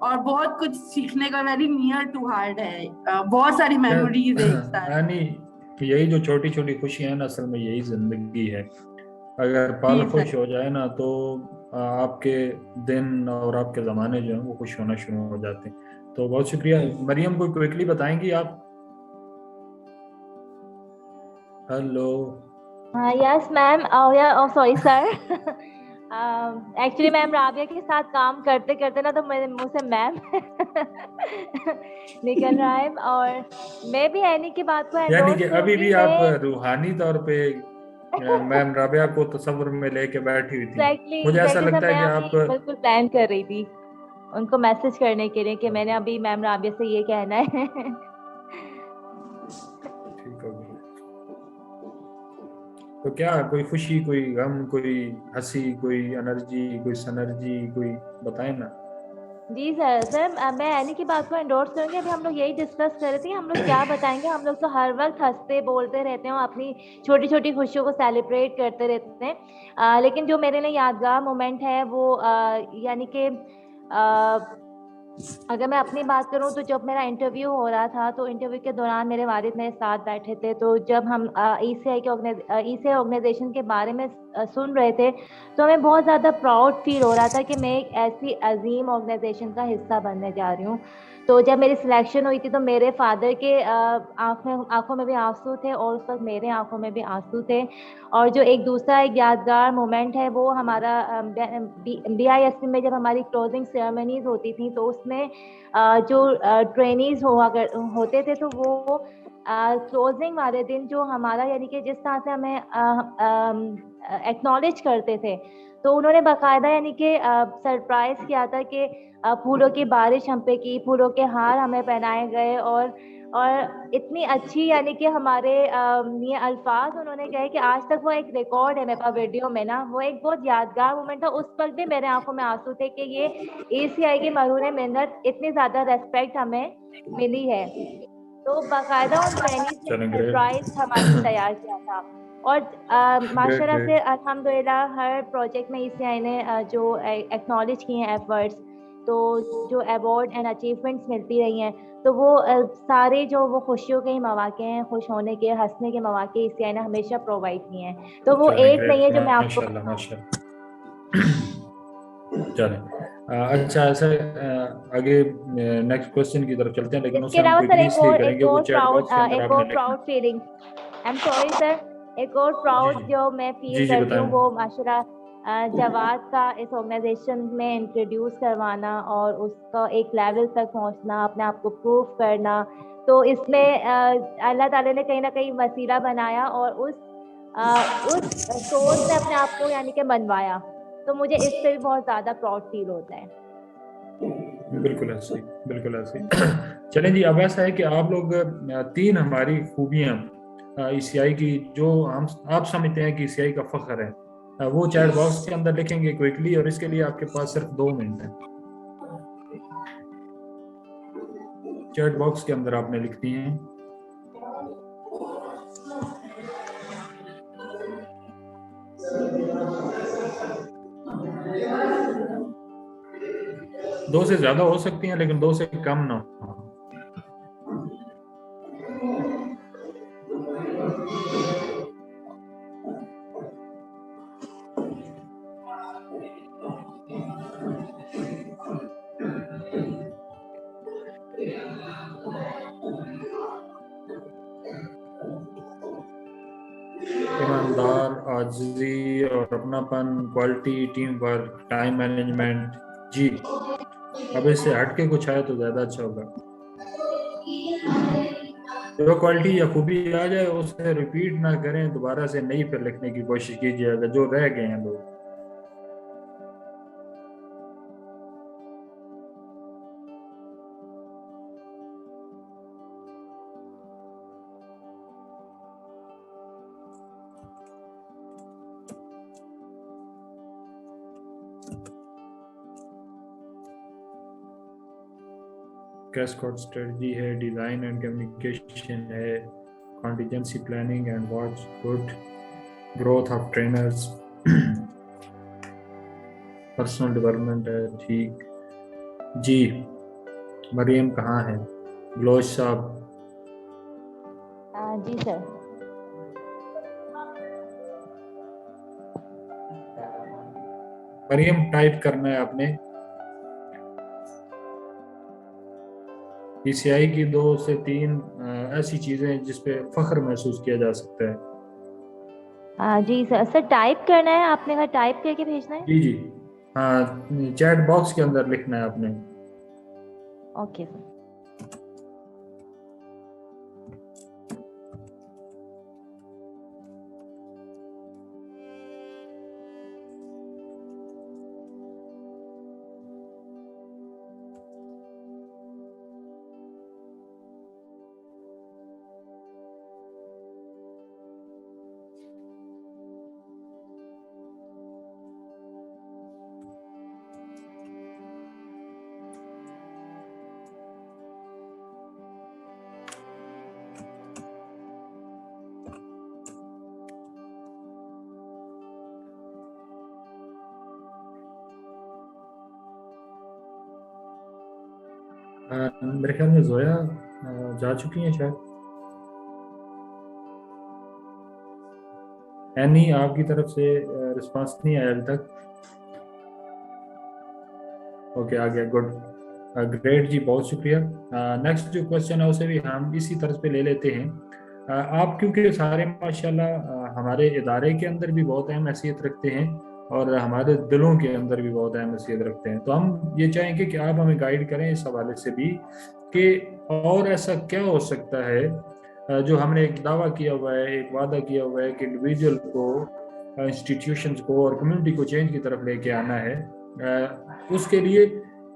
और बहुत कुछ सीखने का वेरी नियर टू हार्ट है, बहुत सारी मेमोरीज है यानी यही जो छोटी छोटी खुशियां हैं ना, असल में यही जिंदगी है। अगर पल खुश हो जाए ना तो आपके दिन और आपके ज़माने जो हैं वो खुश होना शुरू हो जाते हैं। तो बहुत शुक्रिया। मरियम को क्विकली बताएंगी आप? Hello. Yes ma'am, sorry sir, actually ma'am Rabia के साथ काम करते करते ना तो मेरे मुंह से मैम निकल रहा है, और मैं भी एनी की बात को यानी कि अभी भी आप रूहानी तौर पे मैम राबिया को तस्वीर में लेके बैठी हुई थी। Exactly, मुझे ऐसा लगता है कि आप बिल्कुल प्लान कर रही थी उनको मैसेज करने के लिए कि मैंने अभी मैम राबिया से ये कहना है। ठीक हो गया। तो क्या कोई खुशी, कोई गम, कोई हंसी, कोई एनर्जी, कोई सनर्जी, कोई बताए ना। जी सर। सर मैं एनी की बात को एंडोर्स करूँगी। अभी हम लोग यही डिस्कस कर रहे थे कि हम लोग क्या बताएंगे। हम लोग तो हर वक्त हंसते बोलते रहते हैं और अपनी छोटी छोटी खुशियों को सेलिब्रेट करते रहते हैं, लेकिन जो मेरे लिए यादगार मोमेंट है वो यानी कि अगर मैं अपनी बात करूं तो जब मेरा इंटरव्यू हो रहा था तो इंटरव्यू के दौरान मेरे वालिद मेरे साथ बैठे थे। तो जब हम ईसीआई ऑर्गेनाइजेशन के बारे में सुन रहे थे तो हमें बहुत ज़्यादा प्राउड फील हो रहा था कि मैं एक ऐसी अजीम ऑर्गेनाइजेशन का हिस्सा बनने जा रही हूँ। तो जब मेरी सिलेक्शन हुई थी तो मेरे फादर के आंखों में भी आंसू थे और उस वक्त मेरे आंखों में भी आंसू थे। और जो एक दूसरा एक यादगार मोमेंट है वो हमारा BISP में जब हमारी क्लोजिंग सेरेमनीज होती थी तो उसमें जो ट्रेनीज होते थे तो वो क्लोजिंग वाले दिन जो हमारा यानी कि जिस तरह से हमें एक्नॉलेज करते थे तो उन्होंने बाकायदा यानी कि सरप्राइज किया था कि फूलों की बारिश हम पे की, फूलों के हार हमें पहनाए गए और इतनी अच्छी यानी कि हमारे ये अल्फाज उन्होंने कहे कि आज तक वो एक रिकॉर्ड है मेरे पास वीडियो में ना। वो एक बहुत यादगार मोमेंट था। उस वक्त भी मेरे आंखों में आंसू थे कि ये ACI की मरहून मेहनत इतनी ज्यादा रेस्पेक्ट हमें मिली है। तो बाकायदा उन ट्रेनिंग ने चलें, सरप्राइज हमारे लिए तैयार किया था। और ग्रेट माशाल्लाह से ग्रेट। अल्हम्दुलिल्लाह हर प्रोजेक्ट में ECI ने जो एक्नॉलेज किए हैं एफर्ट्स, तो जो अवार्ड एंड अचीवमेंट्स मिलती रही हैं तो वो सारे जो वो खुशियों के ही मौके हैं, खुश होने के, हंसने के मौके ECI ने हमेशा प्रोवाइड किए हैं। तो वो चलें, एक नहीं है ग्रेट, जो मैं आपको माशाल्लाह माशाल्लाह। चलें, अच्छा ऐसा आगे नेक्स्ट क्वेश्चन की तरफ चलते हैं, लेकिन इसके उससे हम अलावा सर क्विकली से करेंगे वो चैट बॉक्स के अंदर एक आपने और लिखना। Proud feeling, I am sorry sir, एक और जी प्राउड जी जो मैं फील जी जी, करती बताएं। हूँ वो माशाल्लाह जवाद का इस ऑर्गेनाइजेशन में इंट्रोड्यूस करवाना और उसका एक लेवल तक पहुँचना, अपने आप को प्रूव करना। तो इसमें अल्लाह ताला ने कहीं ना कहीं वसीला बनाया और उस सोच से अपने आप को यानी कि मनवाया। तो मुझे इससे भी बहुत ज़्यादा प्राउड फील होता है। बिल्कुल ऐसे ही, बिल्कुल ऐसे ही। चलें जी, अब ऐसा है कि आप लोग तीन हमारी खूबियाँ ECI की जो हम आप समझते हैं कि ECI का फख्र है, वो चैट बॉक्स के अंदर लिखेंगे क्विकली, और इसके लिए आपके पास सिर्फ 2 मिनट है। चैट बॉक्स के अंदर आपने लिखती हैं। दो से ज्यादा हो सकती हैं लेकिन 2 से कम ना हो। ईमानदार, आजिज़ी और अपनापन, quality, team work, time management. जी, अब इससे हट के कुछ आए तो ज़्यादा अच्छा होगा। जो क्वालिटी या खूबी आ जाए उसे रिपीट ना करें, दोबारा से नई पर लिखने की कोशिश कीजिएगा जो रह गए हैं लोग। कैस्कॉड स्ट्रेटजी है, डिज़ाइन एंड कम्युनिकेशन है, contingency planning and watch good, growth of trainers, personal development है। ठीक जी। मरियम कहाँ है? बलोच साहब। जी सर। मरियम टाइप करना है आपने। ECI की 2 से 3 ऐसी चीजें जिस पे फख्र महसूस किया जा सकता है। जी सर। सर टाइप करना है, आपने कहा टाइप करके भेजना है? जी जी, हाँ, चैट बॉक्स के अंदर लिखना है आपने। Okay sir. मेरे ख्याल में जोया जा चुकी हैं शायद। एनी आपकी तरफ से रिस्पांस नहीं आया अभी तक? ओके आ गया, गुड, ग्रेट जी, बहुत शुक्रिया। नेक्स्ट जो क्वेश्चन है उसे भी हम इसी तरह पे ले लेते हैं। आप क्योंकि सारे माशाल्लाह हमारे इदारे के अंदर भी बहुत अहम हैसियत रखते हैं और हमारे दिलों के अंदर भी बहुत अहम हैसियत रखते हैं, तो हम ये चाहेंगे कि आप हमें गाइड करें इस हवाले से भी कि और ऐसा क्या हो सकता है जो हमने एक दावा किया हुआ है, एक वादा किया हुआ है कि इंडिविजुअल को, इंस्टीट्यूशंस को और कम्युनिटी को चेंज की तरफ लेके आना है, उसके लिए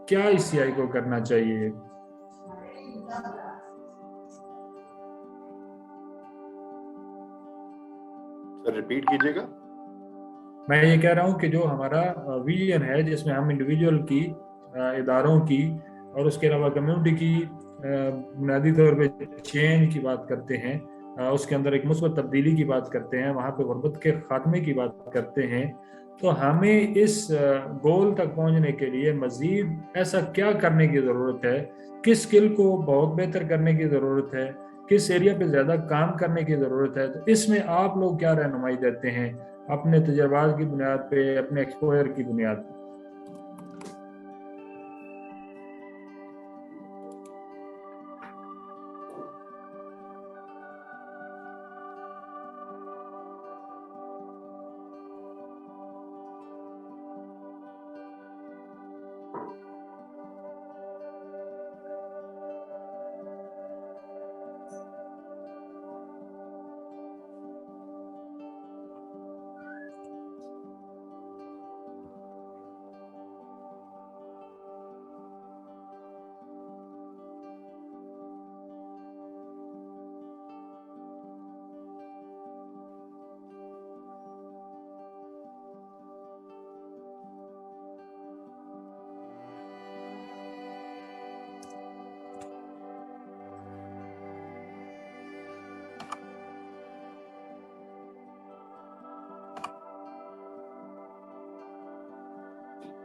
क्या ICI को करना चाहिए? सर रिपीट कीजिएगा। मैं ये कह रहा हूँ कि जो हमारा विजन है जिसमें हम इंडिविजुअल की, इदारों की और उसके अलावा कम्युनिटी की बुनियादी तौर पे चेंज की बात करते हैं, उसके अंदर एक मुस्बत तब्दीली की बात करते हैं, वहाँ पे गुर्बत के खात्मे की बात करते हैं, तो हमें इस गोल तक पहुँचने के लिए मज़ीद ऐसा क्या करने की ज़रूरत है, किस स्किल को बहुत बेहतर करने की ज़रूरत है, किस एरिया पे ज़्यादा काम करने की ज़रूरत है, तो इसमें आप लोग क्या रहनुमाई देते हैं अपने तजर्बात की बुनियाद पे, अपने एक्सपोजर की बुनियाद पे?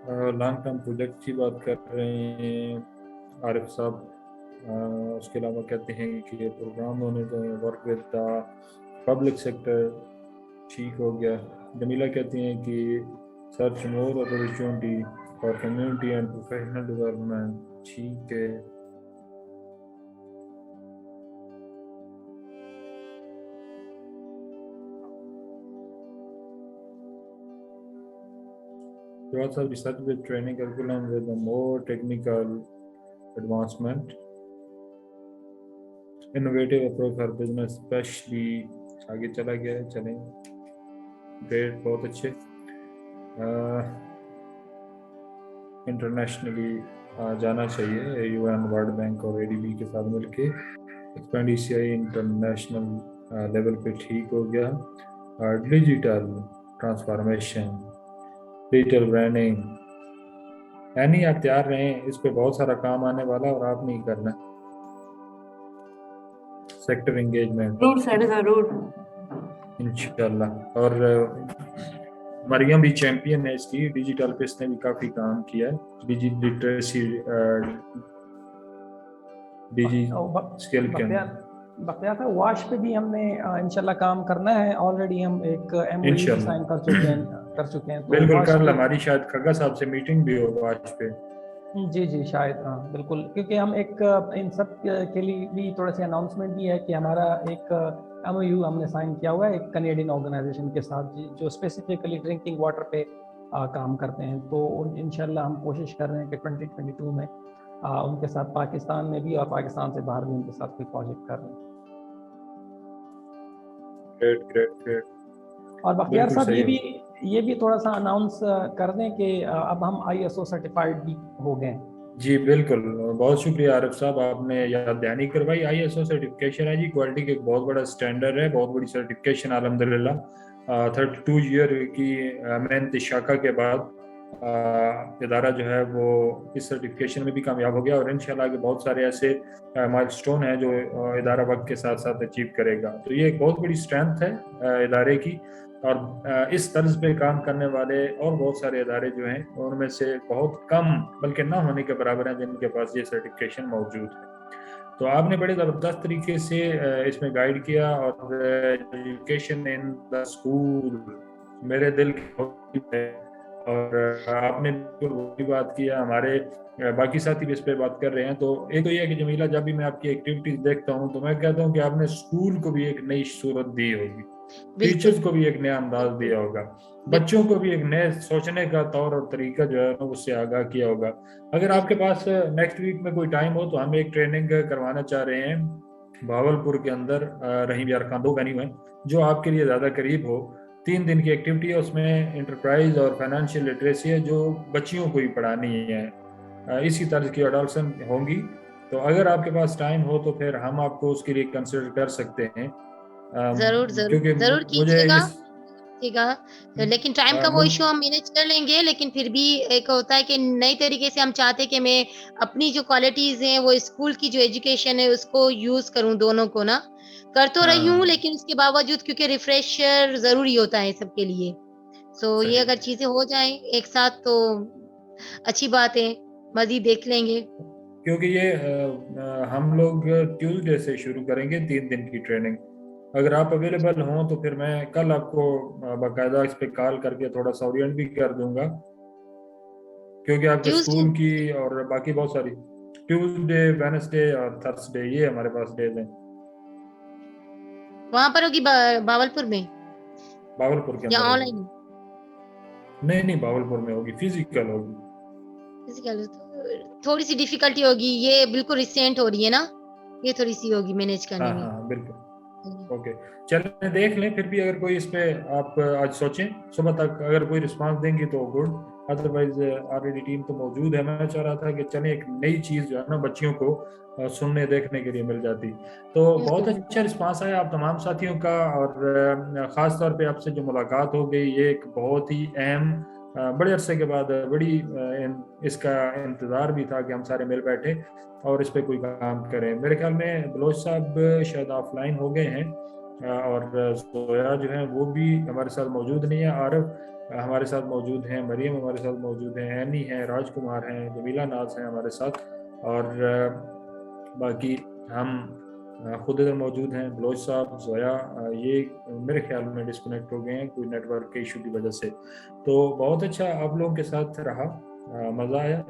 लॉन्ग टर्म प्रोजेक्ट की बात कर रहे हैं आरिफ साहब। उसके अलावा कहते हैं कि ये प्रोग्राम होने चाहिए, work with the public sector, ठीक हो गया। जमीला कहती हैं कि search more opportunity for community and professional development, ठीक है। You also research with training curriculum with a more technical advancement, innovative approach for business, especially आगे चला गया है, चलें, ग्रेट, बहुत अच्छे। इंटरनेशनली जाना चाहिए, UN, वर्ल्ड बैंक और ADB के साथ मिलके एक्सपेंड ECI इंटरनेशनल लेवल पे, ठीक हो गया। डिजिटल ट्रांसफॉर्मेशन, डिजिटल ब्रांडिंग, यानी आप तैयार रहें, इस पे बहुत सारा काम आने वाला और आप नहीं करना। सेक्टर एंगेजमेंट जरूर इंशाल्लाह। और मरियम भी चैंपियन है इसकी, डिजिटल पे इसने भी काफ़ी काम किया है, डिजिटल लिटरेसी, डिजी स्किल के अंदर। बख्तियार था, वाश पे भी हमने इंशाल्लाह काम करना है, ऑलरेडी हम एक MOU साइन कर चुके हैं। तो बिल्कुल, कल हमारी शायद खग्गा साहब से मीटिंग भी हो वाश पे। जी शायद, हाँ बिल्कुल, क्योंकि हम एक इन सब के लिए भी थोड़ा सी अनाउंसमेंट भी है कि हमारा एक MOU हमने साइन किया हुआ है एक कनेडियन ऑर्गेनाइजेशन के साथ जो स्पेसिफिकली ड्रिंकिंग वाटर पे काम करते हैं। तो इंशाल्लाह हम कोशिश कर रहे हैं कि 2022 में उनके साथ पाकिस्तान में भी और पाकिस्तान से बाहर भी उनके साथ कोई प्रोजेक्ट कर रहे हैं। ग्रेट। और बख्तियार साहब ये भी थोड़ा सा अनाउंस कर दें कि अब हम ISO सर्टिफाइड भी हो गए। जी बिल्कुल, बहुत शुक्रिया आरिफ साहब, आपने याद दहानी करवाई। ISO सर्टिफिकेशन है जी, क्वालिटी के एक बहुत बड़ा स्टैंडर्ड है, बहुत बड़ी सर्टिफिकेशन अल्हम्दुलिल्लाह। 32 ईयर की मेहनत शाखा के बाद ادارہ جو ہے وہ اس سرٹیفکیشن میں بھی کامیاب ہو گیا اور انشاءاللہ کہ بہت سارے ایسے مائلسٹون ہیں جو ادارہ وقت کے ساتھ ساتھ اچیو کرے گا. تو یہ ایک بہت بڑی اسٹرینتھ ہے ادارے کی, اور اس طرز پہ کام کرنے والے اور بہت سارے ادارے جو ہیں ان میں سے بہت کم بلکہ نہ ہونے کے برابر ہیں جن کے پاس یہ سرٹیفکیشن موجود ہے. تو آپ نے بڑے زبردست طریقے سے اس میں گائیڈ کیا, اور ایجوکیشن ان دا اسکول میرے دل کی ہے, اور آپ نے بالکل وہی بات کیا. ہمارے باقی ساتھی بھی اس پہ بات کر رہے ہیں. تو ایک تو یہ ہے کہ جمیلہ, جب بھی میں آپ کی ایکٹیویٹیز دیکھتا ہوں تو میں کہتا ہوں کہ آپ نے اسکول کو بھی ایک نئی صورت دی ہوگی, ٹیچرز کو بھی ایک نیا انداز دیا ہوگا, بچوں کو بھی ایک نئے سوچنے کا طور اور طریقہ جو ہے اس سے آگاہ کیا ہوگا. اگر آپ کے پاس نیکسٹ ویک میں کوئی ٹائم ہو تو ہم ایک ٹریننگ کروانا چاہ رہے ہیں بھاولپور کے اندر, رحیم یار خان 2 وینیو ہیں جو آپ کے لیے زیادہ قریب ہو. 3 دن کی ایکٹیویٹی ہے, اس میں انٹرپرائز اور فائنانشیل لٹریسی ہے جو بچیوں کو ہی پڑھانی ہے. اسی طرز کی اڈالسن ہوں گی. تو اگر آپ کے پاس ٹائم ہو تو پھر ہم آپ کو اس کے لیے کنسیڈر کر سکتے ہیں. ضرور ضرور ضرور کیجیے گا, لیکن ٹائم کا وہ ایشو ہم مینیج کر لیں گے. لیکن پھر بھی ایک ہوتا ہے کہ نئی طریقے سے ہم چاہتے کہ میں اپنی جو کوالٹیز ہیں وہ اسکول کی جو ایجوکیشن ہے اس کو یوز کروں, دونوں کو نا کر تو رہی ہوں, لیکن اس کے باوجود کیونکہ ریفریشر ضروری ہوتا ہے سب کے لیے. سو یہ اگر چیزیں ہو جائیں ایک ساتھ تو اچھی بات ہے, مزید دیکھ لیں گے. کیونکہ یہ ہم لوگ ٹیوزڈے سے شروع کریں گے 3 دن کی ٹریننگ. اگر آپ اویلیبل ہوں تو پھر میں کل آپ کو باقاعدہ اس پہ کال کر کے تھوڑا سا اورینٹ بھی کر دوں گا, کیونکہ آپ کے اسکول کی اور باقی بہت ساری ٹیوزڈے, وینسڈے اور تھرسڈے یہ ہمارے پاس ڈیز ہیں. وہاں پر ہوگی بھاولپور میں, بھاولپور کے یا اندر آن لائن؟ نہیں بھاولپور میں ہوگی, فزیکل ہوگی. فزیکل تھوڑی سی ڈیفیکلٹی ہوگی, یہ بالکل ریسنٹ ہو رہی ہے نا, یہ تھوڑی سی ہوگی مینیج کرنے میں. ہاں بالکل. اوکے چلیں دیکھ لیں, پھر بھی اگر کوئی اس پہ آپ آج سوچیں صبح تک اگر کوئی رسپانس دیں گی تو گڈ, ادروائز آلریڈی ٹیم تو موجود ہے. میں چاہ رہا تھا کہ چلیں ایک نئی چیز جو ہے نا بچیوں کو سننے دیکھنے کے لیے مل جاتی. تو بہت اچھا رسپانس آیا آپ تمام ساتھیوں کا, اور خاص طور پہ آپ سے جو ملاقات ہو گئی یہ ایک بہت ہی اہم, بڑے عرصے کے بعد بڑی اس کا انتظار بھی تھا کہ ہم سارے مل بیٹھے اور اس پہ کوئی کام کریں. میرے خیال میں بلوچ صاحب شاید آف لائن ہو گئے ہیں, اور زویا جو ہیں وہ بھی ہمارے ساتھ موجود نہیں ہے, عارف ہمارے ساتھ موجود ہیں, مریم ہمارے ساتھ موجود ہیں, اینی ہیں, راج کمار ہیں, جمیلہ ناز ہیں ہمارے ساتھ, اور باقی ہم خود ادھر موجود ہیں. بلوچ صاحب, زویا, یہ میرے خیال میں ڈسکنیکٹ ہو گئے ہیں کوئی نیٹ ورک کے ایشو کی وجہ سے. تو بہت اچھا آپ لوگوں کے ساتھ رہا, مزہ آیا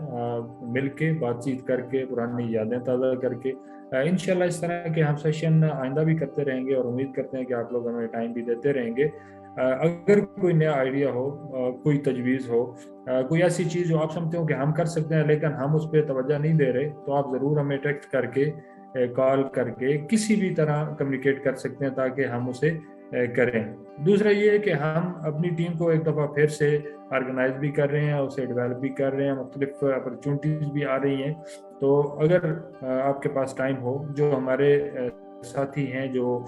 مل کے, بات چیت کر کے, پرانی یادیں تازہ کر کے. انشاءاللہ اس طرح کے ہم سیشن آئندہ بھی کرتے رہیں گے, اور امید کرتے ہیں کہ آپ لوگ ہمیں ٹائم بھی دیتے رہیں گے. اگر کوئی نیا آئیڈیا ہو, کوئی تجویز ہو, کوئی ایسی چیز جو آپ سمجھتے ہو کہ ہم کر سکتے ہیں لیکن ہم اس پہ توجہ نہیں دے رہے, تو آپ ضرور ہمیں ٹیکسٹ کر کے, کال کر کے, کسی بھی طرح کمیونیکیٹ کر سکتے ہیں تاکہ ہم اسے کریں. دوسرا یہ ہے کہ ہم اپنی ٹیم کو ایک دفعہ پھر سے آرگنائز بھی کر رہے ہیں, اسے ڈیولپ بھی کر رہے ہیں, مختلف اپرچونٹیز بھی آ رہی ہیں. تو اگر آپ کے پاس ٹائم ہو, جو ہمارے ساتھی ہیں جو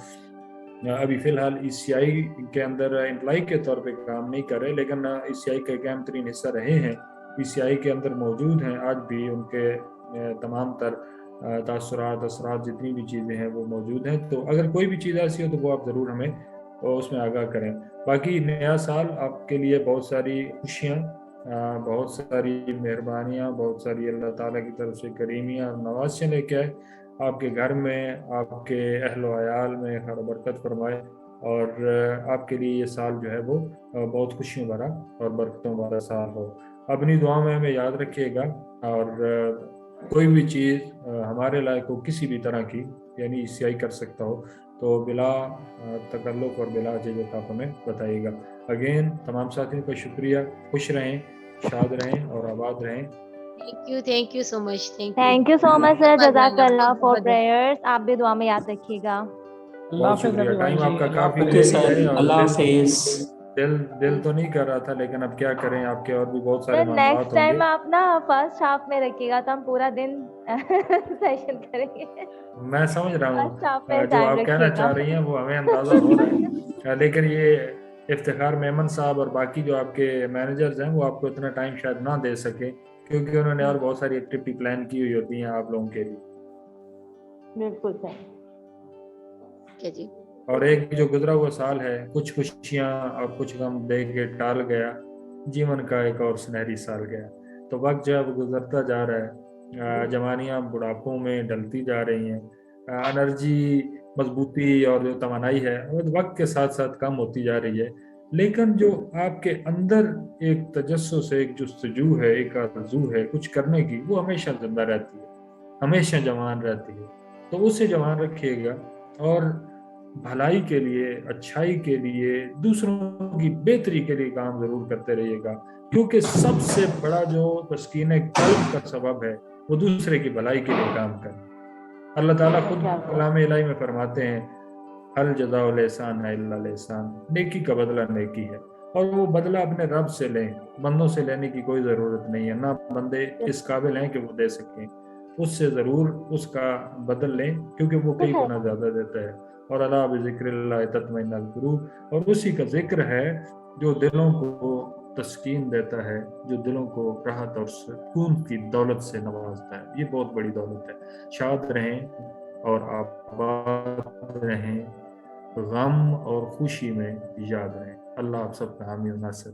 ابھی فی الحال ای سی آئی کے اندر امپلائی کے طور پہ کام نہیں کر رہے لیکن ای سی آئی کا ایک اہم ترین حصہ رہے ہیں, ای سی آئی کے اندر موجود ہیں, آج بھی ان کے تمام تر تاثرات, اثرات, جتنی بھی چیزیں ہیں وہ موجود ہیں. تو اگر کوئی بھی چیز ایسی ہو تو وہ آپ ضرور ہمیں اس میں آگاہ کریں. باقی نیا سال آپ کے لیے بہت ساری خوشیاں, بہت ساری مہربانیاں, بہت ساری اللہ تعالیٰ کی طرف سے کریمیاں اور نوازشیں لے کے آئے آپ کے گھر میں, آپ کے اہل و عیال میں خیر و برکت فرمائے, اور آپ کے لیے یہ سال جو ہے وہ بہت خوشیوں بھرا اور برکتوں بھرا سال ہو. اپنی دعا میں ہمیں یاد رکھیے گا, اور کوئی بھی چیز ہمارے لائق ہو کسی بھی طرح کی, یعنی ای سی آئی کر سکتا ہو, تو بلا تکلف اور بلا جھجک آپ ہمیں بتائیے گا. اگین تمام ساتھیوں کا شکریہ, خوش رہیں, شاد رہیں اور آباد رہیں. Thank you so much. Thank you so much sir, جزاک اللہ فار پریئرز. آپ بھی دعا میں یاد رکھیے گا. بہت شکریہ, ٹائم آپ کا کافی لے لیا ہے, اللہ حافظ. دل تو نہیں کر رہا تھا لیکن اب کیا کریں, آپ کے اور بھی بہت سارے سر معاملات نیکسٹ ہوں گے. ٹائم آپ نا فرسٹ ہاف میں رکھیے گا تو ہم پورا دن سیشن کریں گے. میں سمجھ رہا ہوں فرسٹ ہاف میں جو آپ ٹائم کہنا رکھیے چاہ گا. رہی ہیں وہ ہمیں اندازہ ہو رہا ہے, لیکن یہ इफ्तिखार मेमन साहब और बाकी जो आपके मैनेजर्स हैं वो आपको इतना टाइम शायद ना दे सके, क्योंकि उन्होंने और बहुत सारी एक्टिविटी प्लान की हुई होती हैं आप लोगों के लिए। बिल्कुल सर। ओके जी। और एक जो गुजरा हुआ साल है, कुछ खुशियां और कुछ गम दे के टाल गया, जीवन का एक और सुनहरी साल गया। तो वक्त जो है वो गुजरता जा रहा है, जवानियां बुढ़ापों में ढलती जा रही हैं, एनर्जी, मजबूती और जो तवानाई है वो वक्त के साथ साथ कम होती जा रही है, लेकिन जो आपके अंदर एक तजस्सुस है, एक जुस्तजू है, एक आरज़ू है कुछ करने की, वो हमेशा जिंदा रहती है, हमेशा जवान रहती है। तो उसे जवान रखिएगा और भलाई के लिए, अच्छाई के लिए, दूसरों की बेहतरी के लिए काम जरूर करते रहिएगा, क्योंकि सबसे बड़ा जो तस्कीन कल्ब का सबब है वो दूसरे की भलाई के लिए काम करना। अल्लाह ताला खुद कलाम इलाही में फरमाते हैं, हल जज़ाउल एहसान इल्ला एहसान, नेकी का बदला नेकी है, और वो बदला अपने रब से लें, बंदों से लेने की कोई ज़रूरत नहीं है, ना बंदे इस काबिल हैं कि वो दे सकें, उससे ज़रूर उसका बदल लें, क्योंकि वो कई गुना ज़्यादा देता है। और अला बिज़िक्रिल्लाह तत्मइन्नुल कुलूब, और उसी का जिक्र है जो दिलों को तस्कीन देता है, जो दिलों को राहत और सुकून की दौलत से नवाजता है। ये बहुत बड़ी दौलत है। शाद रहें और आबाद रहें, गम और खुशी में याद रहें। अल्लाह आप सबका हामी और नासिर।